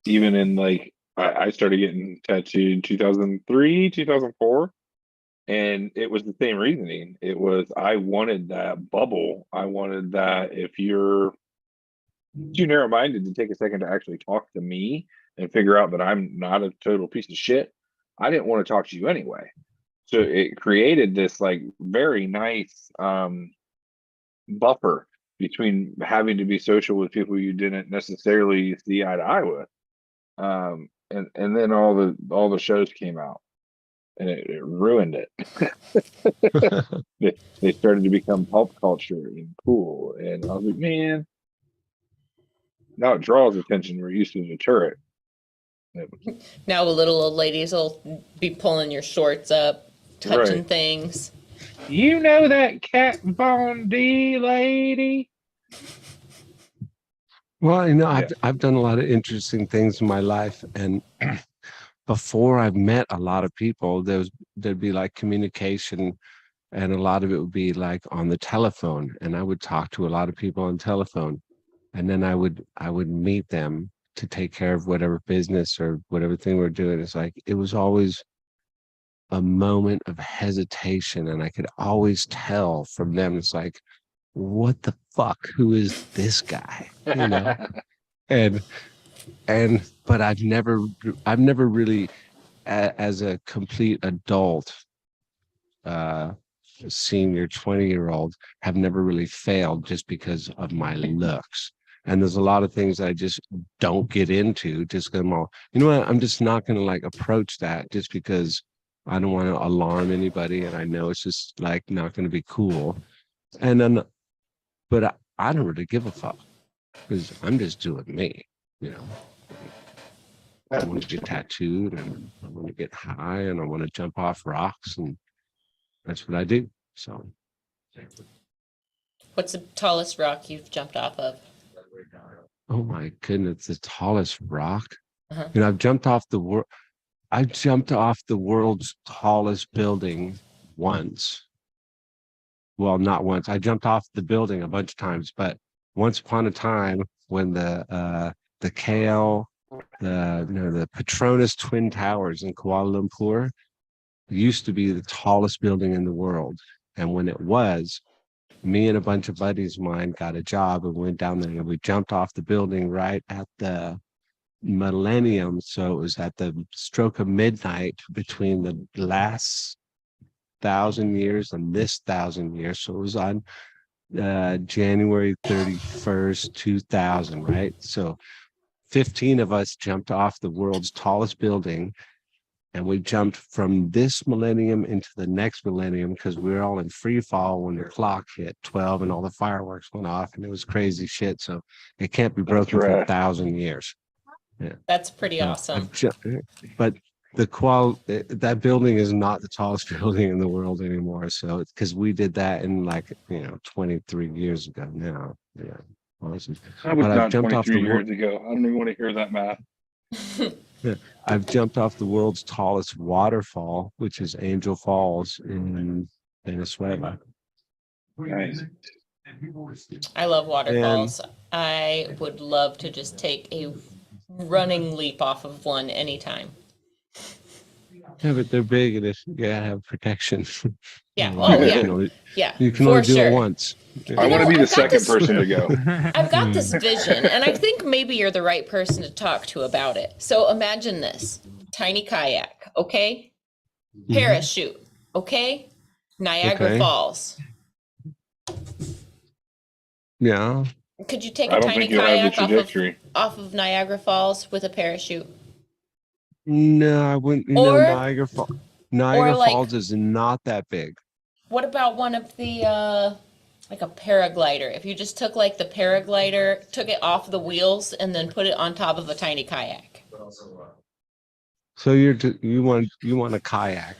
even in like, I started getting tattooed in 2003, 2004, and it was the same reasoning. It was, I wanted that bubble. I wanted that if you're too narrow-minded to take a second to actually talk to me and figure out that I'm not a total piece of shit, I didn't want to talk to you anyway. So it created this like very nice buffer between having to be social with people you didn't necessarily see eye to eye with. And then all the shows came out, and it ruined it. They started to become pulp culture and cool, and I was like, man, now it draws attention. We're used to deter it. Now the little old ladies will be pulling your shorts up, touching Right. things. You know that Kat Von D lady? Well, Yeah. I've done a lot of interesting things in my life, and before I've met a lot of people, there'd be like communication, and a lot of it would be like on the telephone, and I would talk to a lot of people on telephone, and then I would meet them to take care of whatever business or whatever thing we're doing. It's like it was always a moment of hesitation, and I could always tell from them. It's like, what the fuck? Who is this guy? You know? and but I've never really as a complete adult senior 20-year-old have never really failed just because of my looks. And there's a lot of things I just don't get into just because I'm all, you know what, I'm just not going to like approach that just because I don't want to alarm anybody, and I know it's just like not going to be cool. And then but I don't really give a fuck because I'm just doing me, you know. I want to get tattooed, and I want to get high, and I want to jump off rocks, and that's what I do. So, What's the tallest rock you've jumped off of? oh my goodness, the tallest rock. Uh-huh. You know, I jumped off the world's tallest building once. Well, not once. I jumped off the building a bunch of times, but once upon a time when the KL, the Petronas Twin Towers in Kuala Lumpur used to be the tallest building in the world. And when it was, me and a bunch of buddies of mine got a job and went down there, and we jumped off the building right at the millennium. So it was at the stroke of midnight between the last 1,000 years and this 1,000 years. So it was on January 31st, 2000, right? So 15 of us jumped off the world's tallest building, and we jumped from this millennium into the next millennium because we were all in free fall when the clock hit 12 and all the fireworks went off, and it was crazy shit. So it can't be broken for 1,000 years. Yeah. That's pretty awesome. But that building is not the tallest building in the world anymore. So it's because we did that in 23 years ago now. Yeah. Awesome. That was But not 23 years ago. I don't even want to hear that math. I've jumped off the world's tallest waterfall, which is Angel Falls in Venezuela. Nice. I love waterfalls. I would love to just take a running leap off of one anytime. Yeah, but they're big, and you gotta have protection. Yeah. Oh, yeah. Yeah. You can for only do sure. it once. I want to be the I've got second this- person to go. I've got this vision, and I think maybe you're the right person to talk to about it. So imagine this tiny kayak, okay? Parachute, okay? Niagara Okay. Falls. Yeah. Could you take I a don't tiny think you'll have the kayak trajectory. off of Niagara Falls with a parachute? No, I wouldn't. Or- Niagara Falls. Niagara like- Falls is not that big. What about one of the like a paraglider? If you just took like the paraglider, took it off the wheels, and then put it on top of a tiny kayak. So you want a kayak?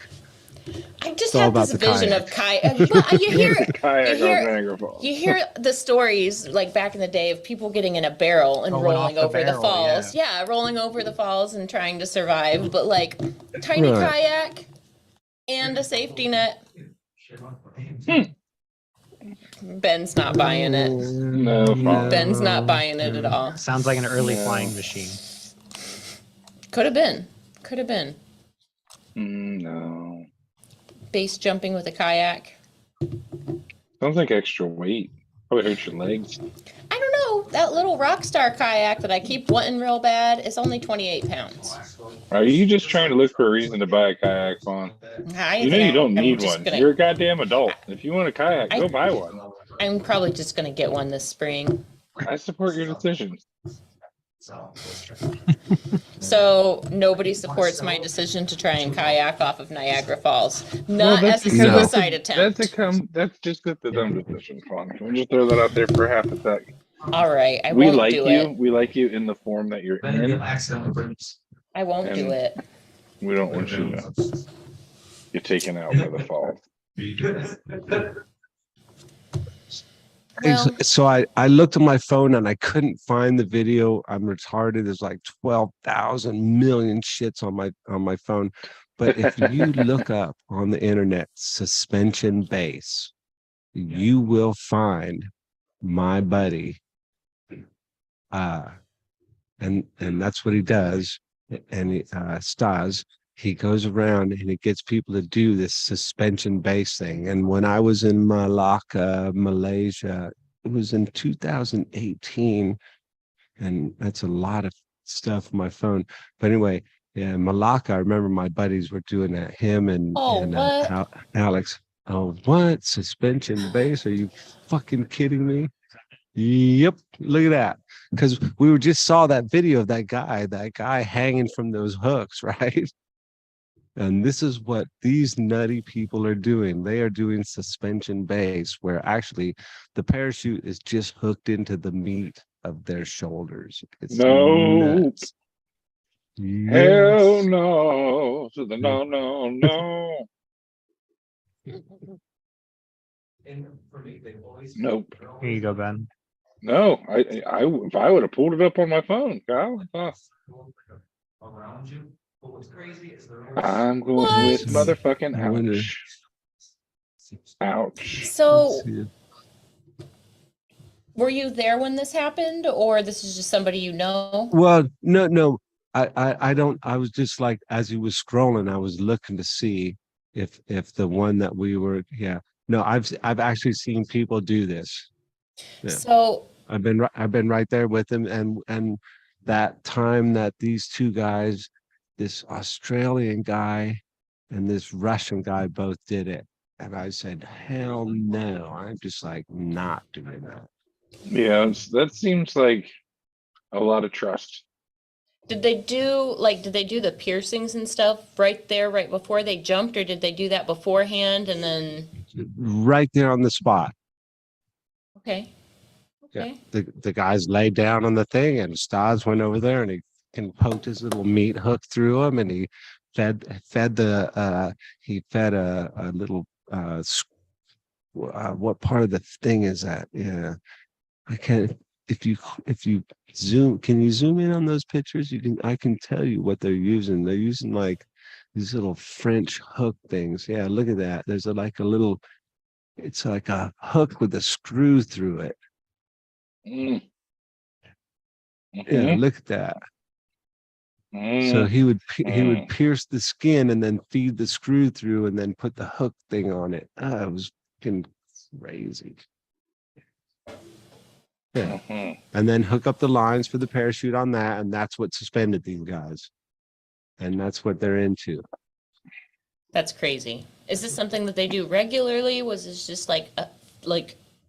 I just all have about this the vision kayak. of kayak. But you hear Kayak you hear- on Niagara Falls. you hear the stories like back in the day of people getting in a barrel and Going rolling off the over the barrel, falls. Yeah, rolling over the falls and trying to survive. But like tiny Right. kayak and a safety net. Ben's not buying it. No, Ben's not buying it at all. Sounds like an early No. flying machine. Could have been. Could have been. No. Base jumping with a kayak. Sounds like extra weight. Probably hurt your legs. I don't know. That little Rockstar kayak that I keep wanting real bad is only 28 pounds. Are you just trying to look for a reason to buy a kayak, Fawn? You know you don't need one. You're a goddamn adult. If you want a kayak, go buy one. I'm probably just gonna get one this spring. I support your decision. So nobody supports my decision to try and kayak off of Niagara Falls. Well, Not that's as a because suicide attempt. that's just the dumb decision, Fawn. Can we just throw that out there for half a sec? All right, I We won't like do you. it. We like you in the form that you're in. I won't do And it. we don't want you to get taken out by the fall. Well, So I looked at my phone and I couldn't find the video. I'm retarded. There's like 12,000 million shits on my phone. But if you look up on the internet suspension base, you will find my buddy. And that's what he does. And Stas, he goes around and he gets people to do this suspension base thing. And when I was in Malacca, Malaysia, it was in 2018, and that's a lot of stuff on my phone. But anyway, yeah, Malacca, I remember my buddies were doing that. Him and what? Alex. Oh, what? Suspension base? Are you fucking kidding me? Yep, look at that. Because we just saw that video of that guy hanging from those hooks, right? And this is what these nutty people are doing. They are doing suspension base, where actually the parachute is just hooked into the meat of their shoulders. It's nuts. Hell no. To the no. Nope. Here you go, Ben. No, if I would have pulled it up on my phone, Kyle. I'm going with motherfucking ouch. So, were you there when this happened, or this is just somebody you know? Well, no. I don't. I was just like, as he was scrolling, I was looking to see if the one that we were. Yeah. No, I've actually seen people do this. Yeah. So I've been right there with him, and that time that these two guys, this Australian guy and this Russian guy, both did it, and I said, hell no, I'm just like not doing that. Yeah, that seems like a lot of trust. did they do the piercings and stuff right there, right before they jumped, or did they do that beforehand and then? Right there on the spot. Okay. Yeah, the guys laid down on the thing, and Stas went over there and he poked his little meat hook through him, and he fed a little what part of the thing is that? Yeah, I can't. If you zoom, can you zoom in on those pictures? I can tell you what they're using. They're using like these little French hook things. Yeah, look at that. There's it's like a hook with a screw through it. Mm. Yeah, look at that. So he would pierce the skin and then feed the screw through and then put the hook thing on it. It was fucking crazy. Yeah. And then hook up the lines for the parachute on that, and that's what suspended these guys. And that's what they're into. That's crazy. Is this something that they do regularly? Was this just like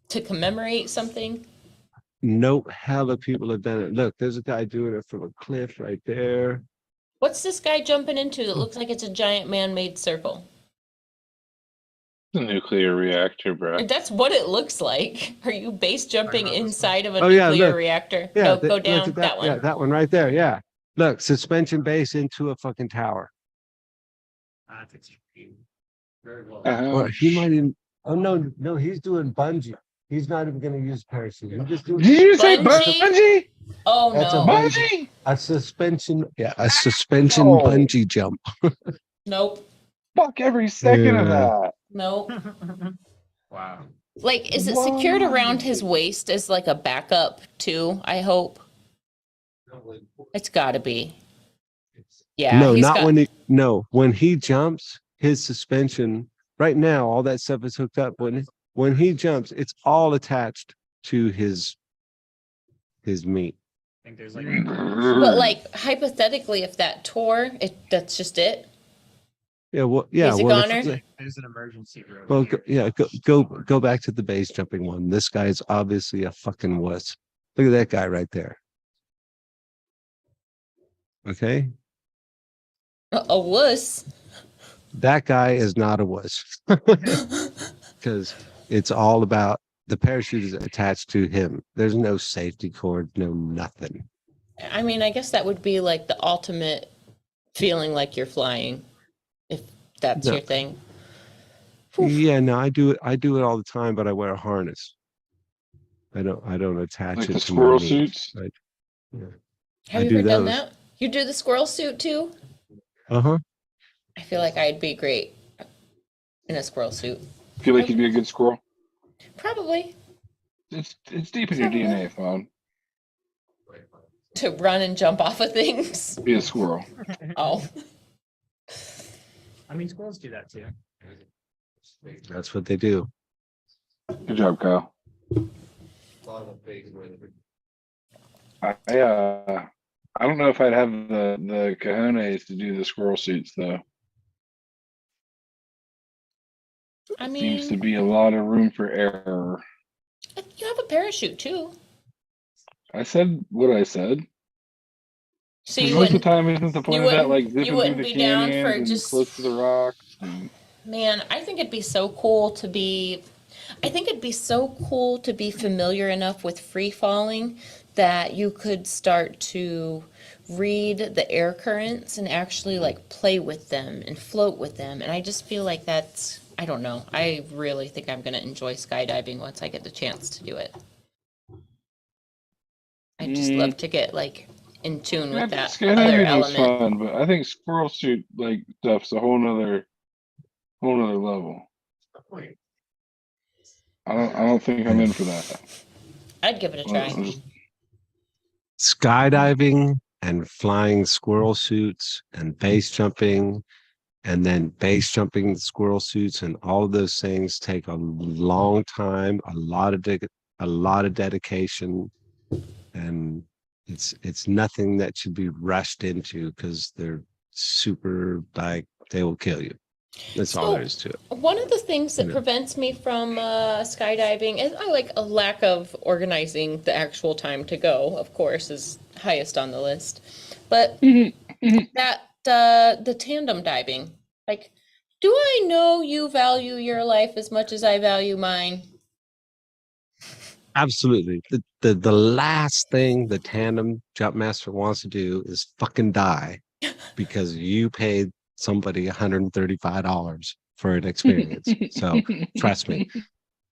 to commemorate something? Nope, hella people have done it. Look, there's a guy doing it from a cliff right there. What's this guy jumping into that looks like it's a giant man-made circle? The nuclear reactor, bro. That's what it looks like. Are you base jumping inside of a yeah, nuclear look. reactor? Yeah, No, go down look at that one. Yeah, that one right there. Yeah. Look, suspension base into a fucking tower. Or he might even. Oh no, he's doing bungee. He's not even going to use parachute. He's just doing. Did you say Bungee? bungee? Oh That's no. Bungee? A suspension. Yeah, a suspension Oh. bungee jump. Nope. Fuck every second of Yeah. that. Nope. Wow. Like, is it secured around his waist as like a backup too? I hope. It's gotta be. Yeah. No, he's not got- when when he jumps, his suspension right now, all that stuff is hooked up. When he jumps, it's all attached to his meat. I think there's like But like hypothetically, if that tore, that's just it. Yeah, well, yeah. Music Well, honor? There's an emergency room. well, here. go back to the base jumping one. This guy is obviously a fucking wuss. Look at that guy right there. Okay, A wuss. that guy is not a wuss because it's all about the parachute is attached to him. There's no safety cord, no nothing. I mean, I guess that would be like the ultimate feeling like you're flying, if that's No. your thing. Whew. Yeah, no, I do it. I do it all the time, but I wear a harness. I don't attach Like it the to my squirrel knee. suits. Right? Yeah. Have I you do ever done those. that? You do the squirrel suit too? Uh-huh. I feel like I'd be great in a squirrel suit. Feel like you'd be a good squirrel. Probably. It's deep in your DNA, Fawn. To run and jump off of things. Be a squirrel. Oh. I mean, squirrels do that too. That's what they do. Good job, Kyle. I don't know if I'd have the cojones to do the squirrel suits though. I Seems to mean, be a lot of room for error. you have a parachute too. I said what I said. So you Most of the wouldn't, time, isn't the point of that like zipping through wouldn't the be down for canyons and just close to the rocks? And man, I think it'd be so cool to be familiar enough with free falling that you could start to read the air currents and actually like play with them and float with them. And I just feel like that's, I don't know. I really think I'm going to enjoy skydiving once I get the chance to do it. I just love to get like in tune with that other skydiving is element. fun, but I think squirrel suit like stuff's a whole nother level. I don't think I'm in for that. I'd give it a try. Skydiving and flying squirrel suits and base jumping and then base jumping squirrel suits and all of those things take a long time, a lot of dedication, and it's nothing that should be rushed into because they're super, like, they will kill you. That's all there is to it. One of the things that Yeah. prevents me from skydiving is like a lack of organizing the actual time to go, of course, is highest on the list. But that the tandem diving, like, do I know you value your life as much as I value mine? Absolutely. The last thing the tandem jump master wants to do is fucking die because you paid somebody $135 for an experience. So trust me,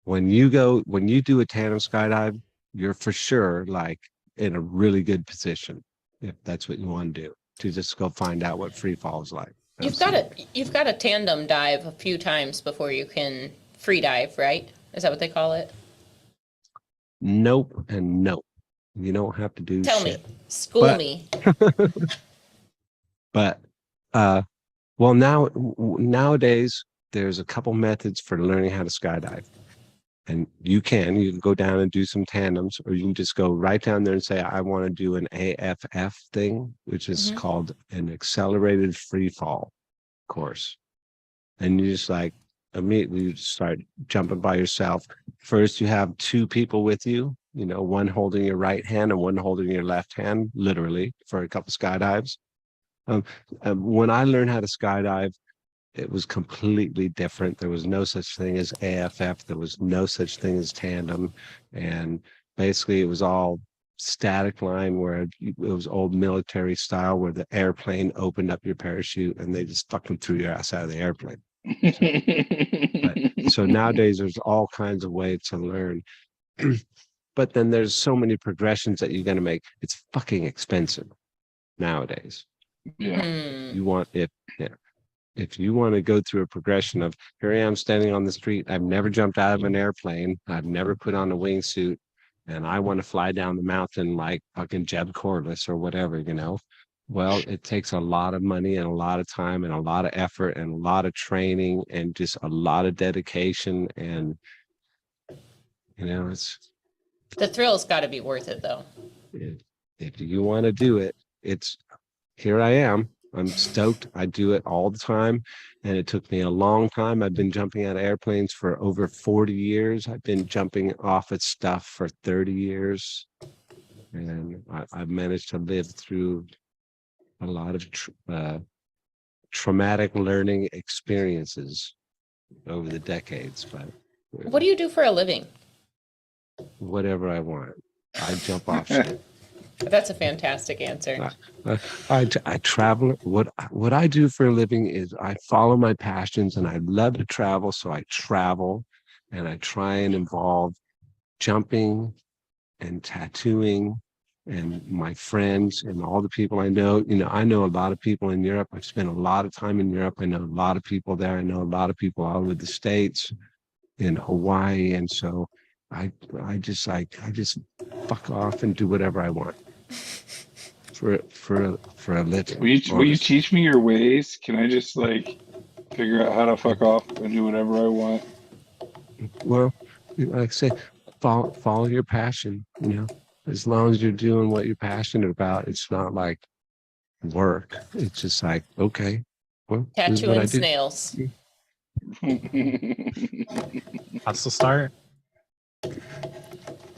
when you do a tandem skydive, you're for sure like in a really good position if that's what you want to do, to just go find out what free fall is like. You've got to tandem dive a few times before you can free dive, right? Is that what they call it? Nope and nope. You don't have to do Tell shit. me, school me. But well, nowadays there's a couple methods for learning how to skydive, and you can go down and do some tandems, or you can just go right down there and say, I want to do an AFF thing, which is called an accelerated free fall course. And you just like immediately start jumping by yourself. First, you have two people with you, one holding your right hand and one holding your left hand, literally, for a couple skydives. When I learned how to skydive, it was completely different. There was no such thing as AFF. There was no such thing as tandem. And basically it was all static line where it was old military style where the airplane opened up your parachute and they just fucking threw your ass out of the airplane. So nowadays there's all kinds of ways to learn. But then there's so many progressions that you're going to make. It's fucking expensive nowadays. Yeah. You want if you want to go through a progression of, here I am standing on the street, I've never jumped out of an airplane, I've never put on a wingsuit, and I want to fly down the mountain like fucking Jeb Corliss or whatever, well, it takes a lot of money and a lot of time and a lot of effort and a lot of training and just a lot of dedication, and it's The thrill's got to be worth it, though. if you want to do it, it's here I am. I'm stoked. I do it all the time. And it took me a long time. I've been jumping out of airplanes for over 40 years. I've been jumping off of stuff for 30 years. And I've managed to live through a lot of traumatic learning experiences over the decades. But What do you do for a living? whatever I want, I jump off shit. That's a fantastic answer. I travel. What I do for a living is I follow my passions, and I love to travel. So I travel, and I try and involve jumping and tattooing and my friends and all the people I know. You know, I know a lot of people in Europe. I've spent a lot of time in Europe. I know a lot of people there. I know a lot of people all over the States, in Hawaii, and so I just fuck off and do whatever I want for a living. Will you teach me your ways? Can I just like figure out how to fuck off and do whatever I want? Well, like I say, follow your passion. You know, as long as you're doing what you're passionate about, it's not like work. It's just like, okay, well, this is what I Tattooing do. snails. That's the start.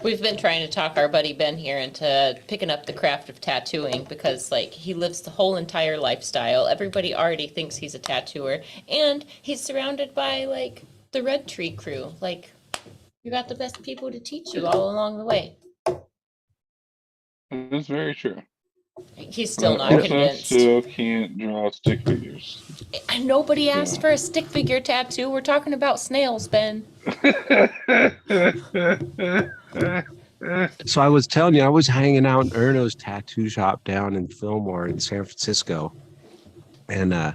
We've been trying to talk our buddy Ben here into picking up the craft of tattooing because, like, he lives the whole entire lifestyle. Everybody already thinks he's a tattooer, and he's surrounded by, like, the Red Tree crew. Like, you got the best people to teach you all along the way. That's very true. He's still I not also convinced. still can't draw stick figures. And nobody asked for a stick figure tattoo. We're talking about snails, Ben. So I was telling you, I was hanging out in Erno's tattoo shop down in Fillmore in San Francisco. And I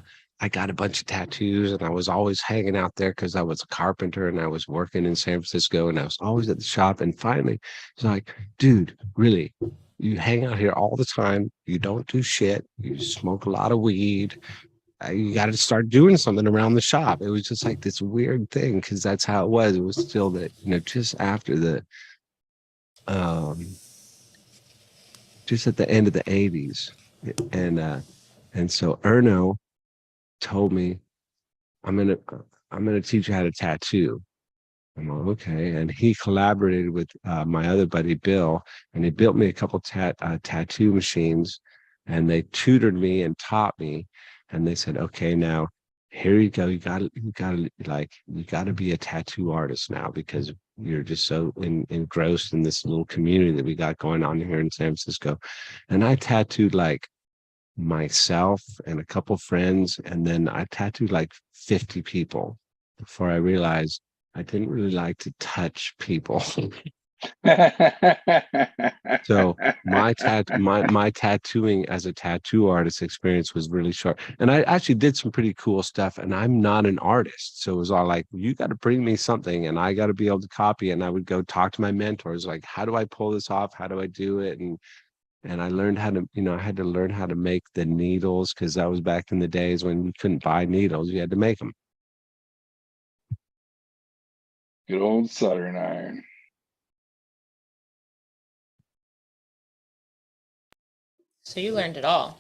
got a bunch of tattoos, and I was always hanging out there because I was a carpenter and I was working in San Francisco, and I was always at the shop. And finally, it's like, dude, really, you hang out here all the time. You don't do shit. You smoke a lot of weed. You got to start doing something around the shop. It was just like this weird thing because that's how it was. It was still that, you know, just after the, just at the end of the 80s. And so Erno told me, I'm gonna teach you how to tattoo. I'm like, okay. And he collaborated with my other buddy Bill, and he built me a couple tattoo machines, and they tutored me and taught me. And they said, okay, now here you go. You gotta be a tattoo artist now because you're just so engrossed in this little community that we got going on here in San Francisco. And I tattooed like myself and a couple friends, and then I tattooed like 50 people before I realized I didn't really like to touch people. So my tattooing as a tattoo artist experience was really short, and I actually did some pretty cool stuff, and I'm not an artist, so it was all like, you got to bring me something and I got to be able to copy it. And I would go talk to my mentors, like, how do I pull this off, how do I do it? And I learned how to, you know, I had to learn how to make the needles because that was back in the days when you couldn't buy needles, you had to make them. Good old soldering iron. So you learned it all.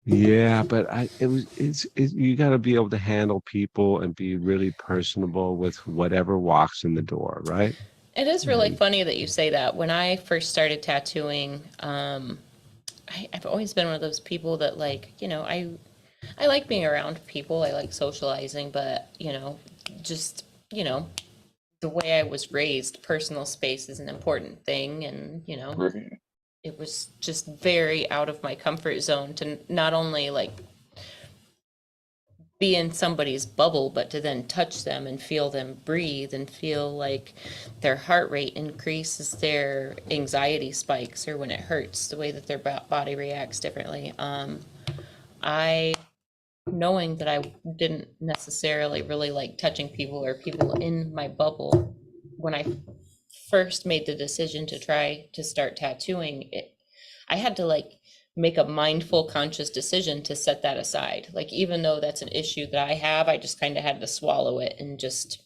Yeah, but you got to be able to handle people and be really personable with whatever walks in the door, right? It is really funny that you say that. When I first started tattooing, I've always been one of those people that, like, you know, I like being around people. I like socializing, but, you know, just, you know, the way I was raised, personal space is an important thing. And, you know, Right. it was just very out of my comfort zone to not only like be in somebody's bubble, but to then touch them and feel them breathe and feel like their heart rate increases, their anxiety spikes, or when it hurts, the way that their body reacts differently. Knowing that I didn't necessarily really like touching people or people in my bubble, when I first made the decision to try to start tattooing, I had to like make a mindful, conscious decision to set that aside. Like, even though that's an issue that I have, I just kind of had to swallow it and just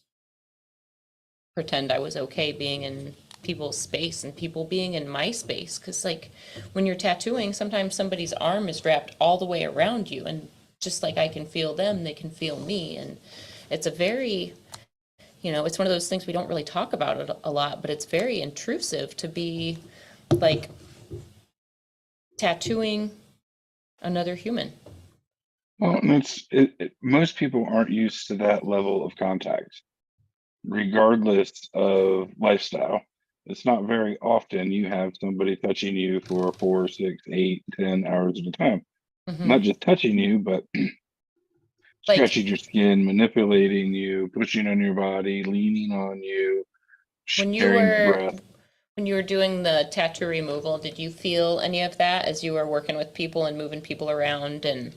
pretend I was okay being in people's space and people being in my space. Cause like when you're tattooing, sometimes somebody's arm is wrapped all the way around you, and just like I can feel them, they can feel me. And it's a very, it's one of those things we don't really talk about it a lot, but it's very intrusive to be like tattooing another human. Well, and most people aren't used to that level of contact, regardless of lifestyle. It's not very often you have somebody touching you for 4, 6, 8, 10 hours at a time. Mhm. Not just touching you, but Like- stretching your skin, manipulating you, pushing on your body, leaning on you, When you sharing your were breath. when you were doing the tattoo removal, did you feel any of that as you were working with people and moving people around? And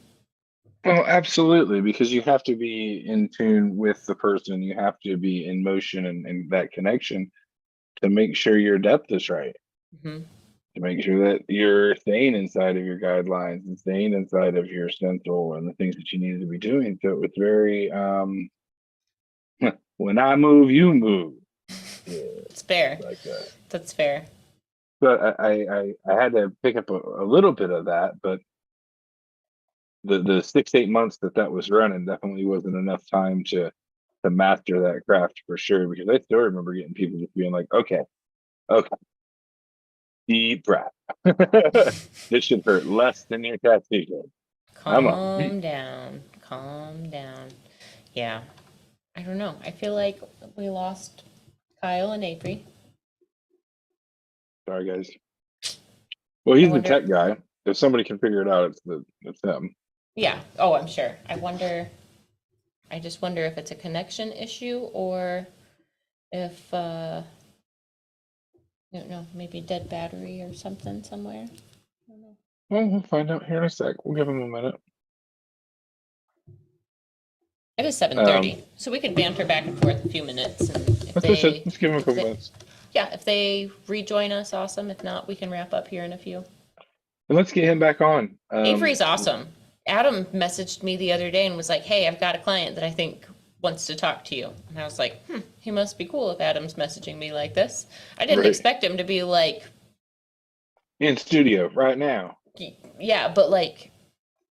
Well, absolutely, because you have to be in tune with the person. You have to be in motion and that connection to make sure your depth is right. Mhm. To make sure that you're staying inside of your guidelines and staying inside of your stencil and the things that you need to be doing. So it's very when I move, you move. Yeah, it's fair. like that. That's fair. But I had to pick up a little bit of that, but the 6, 8 months that was running definitely wasn't enough time to master that craft for sure. Because I still remember getting people just being like, okay, deep breath. This should hurt less than your tattoo. Calm down. Calm down. Yeah. I don't know. I feel like we lost Kyle and Avery. Sorry, guys. Well, he's the wonder- tech guy. If somebody can figure it out, it's them. Yeah. Oh, I'm sure. I just wonder if it's a connection issue or if, I don't know, maybe dead battery or something somewhere. I don't know. Well, we'll find out here in a sec. We'll give him a minute. It is 7:30, so we could banter back and forth a few minutes. And if That's what I said. they, Let's give him a couple they- minutes. yeah, if they rejoin us, awesome. If not, we can wrap up here in a few. And let's get him back on. Avery's awesome. Adam messaged me the other day and was like, "Hey, I've got a client that I think wants to talk to you." And I was like, he must be cool if Adam's messaging me like this. I didn't Right. expect him to be like, In studio right now. yeah, but like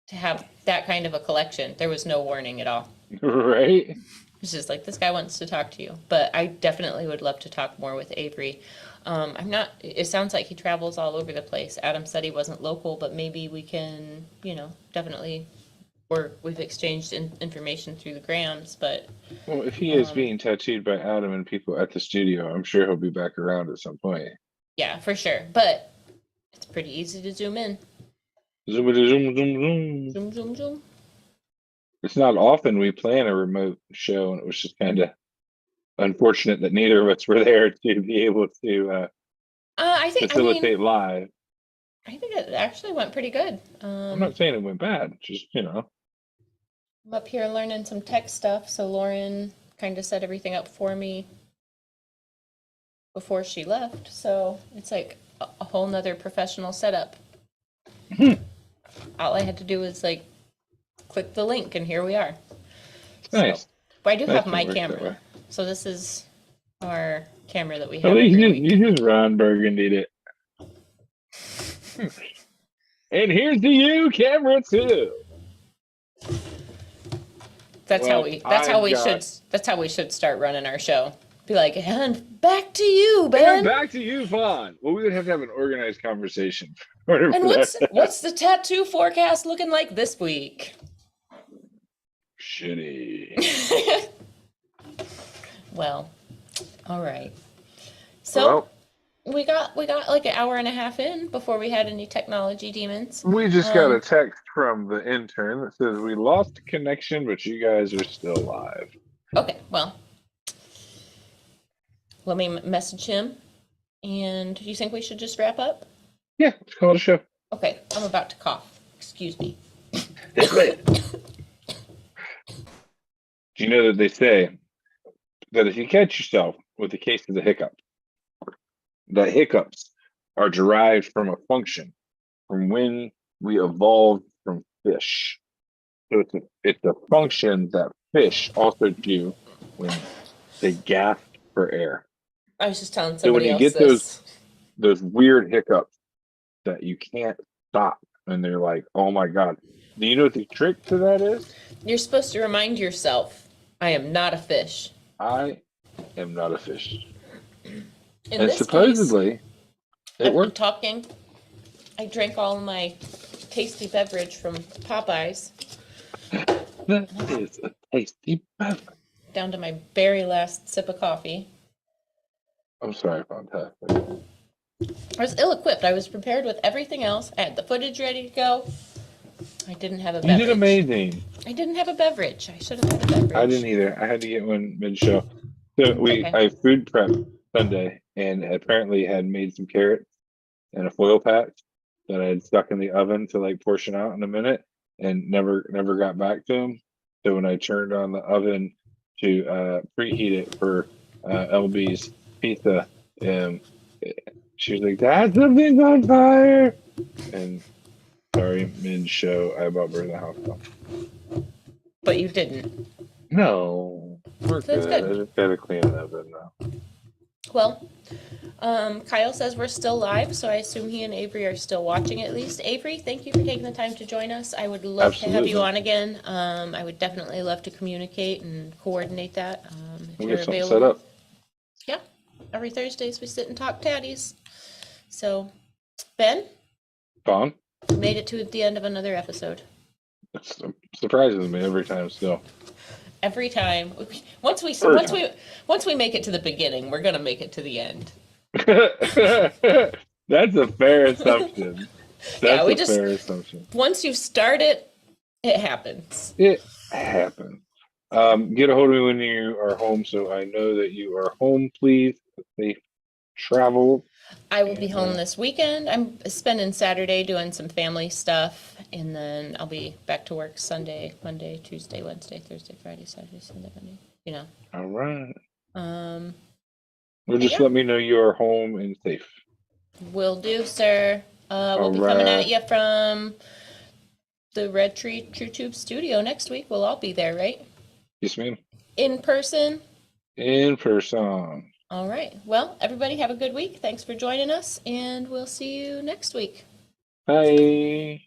to have that kind of a collection, there was no warning at all. Right? It's just like, this guy wants to talk to you. But I definitely would love to talk more with Avery. It sounds like he travels all over the place. Adam said he wasn't local, but maybe we can, definitely, or we've exchanged information through the grams, but Well, if he is being tattooed by Adam and people at the studio, I'm sure he'll be back around at some point. yeah, for sure. But it's pretty easy to zoom in. Zoom, zoom, zoom, zoom. Zoom, zoom, zoom. It's not often we plan a remote show, and it was just kind of unfortunate that neither of us were there to be able to facilitate live. I think it actually went pretty good. I'm not saying it went bad, just I'm up here learning some tech stuff, so Lauren kind of set everything up for me before she left. So it's like a whole nother professional setup. All I had to do was like click the link, and here we are. nice. So, but I do Nice have to my work that way. camera. So this is our camera that we have. At least every week. you just Ron Burgundied it. And here's to you, camera 2. That's Well, how we should start running our show. Be like, and back to you, Ben. And back to you, Vaughn. Well, we would have to have an organized conversation. in order And for that. what's the tattoo forecast looking like this week? Shitty. Well, all right. So we got like an hour and a half in before we had any technology demons. We just got a text from the intern that says we lost connection, but you guys are still live. Okay, well, let me message him. And do you think we should just wrap up? Yeah, let's call it a show. Okay, I'm about to cough. Excuse me. Do you know that they say that if you catch yourself with a case of the hiccup, the hiccups are derived from a function from when we evolved from fish. So it's a function that fish also do when they gasp for air. I was just telling So when somebody you else get this. those weird hiccups that you can't stop, and they're like, "Oh my god!" Do you know what the trick to that is? You're supposed to remind yourself, I am not a fish. I am not a fish, In and this case, supposedly it I've been worked. talking. I drank all of my tasty beverage from Popeyes That is a tasty beverage. down to my very last sip of coffee. I'm sorry, fantastic. I was ill-equipped. I was prepared with everything else. I had the footage ready to go. I didn't have a You beverage. did amazing. I didn't have a beverage. I should have had a beverage. I didn't either. I had to get one mid-show. So Okay. I food prepped Sunday, and apparently had made some carrots and a foil patch that I had stuck in the oven to like portion out in a minute, and never got back to them. So when I turned on the oven to preheat it for LB's pizza, she was like, "That's something on fire!" And sorry, mid-show, I about burned the house down. But you didn't. No, we're That's good. good. I just gotta clean it up now. Well, Kyle says we're still live, so I assume he and Avery are still watching at least. Avery, thank you for taking the time to join us. I would love to have you Absolutely. on again. I would definitely love to communicate and coordinate that. If We'll you're get something available. set up. Yeah, every Thursdays we sit and talk tatties. So, Ben, Fun. we made it to the end of another episode. It surprises me every time still. Every time, once we make it to the beginning, we're gonna make it to the end. That's a fair assumption. That's a fair assumption. Once you start it, it happens. It happens. Get a hold of me when you are home, so I know that you are home, please. Safe travel. I will be home this weekend. I'm spending Saturday doing some family stuff, and then I'll be back to work Sunday, Monday, Tuesday, Wednesday, Thursday, Friday, Saturday, Sunday, Monday. You know. All right. Well, just let me know you are home and safe. Will do, sir. We'll be coming at you from the Red Tree True Tube studio next week. We'll all be there, right? Yes, ma'am. In person? In person. All right. Well, everybody have a good week. Thanks for joining us, and we'll see you next week. Bye.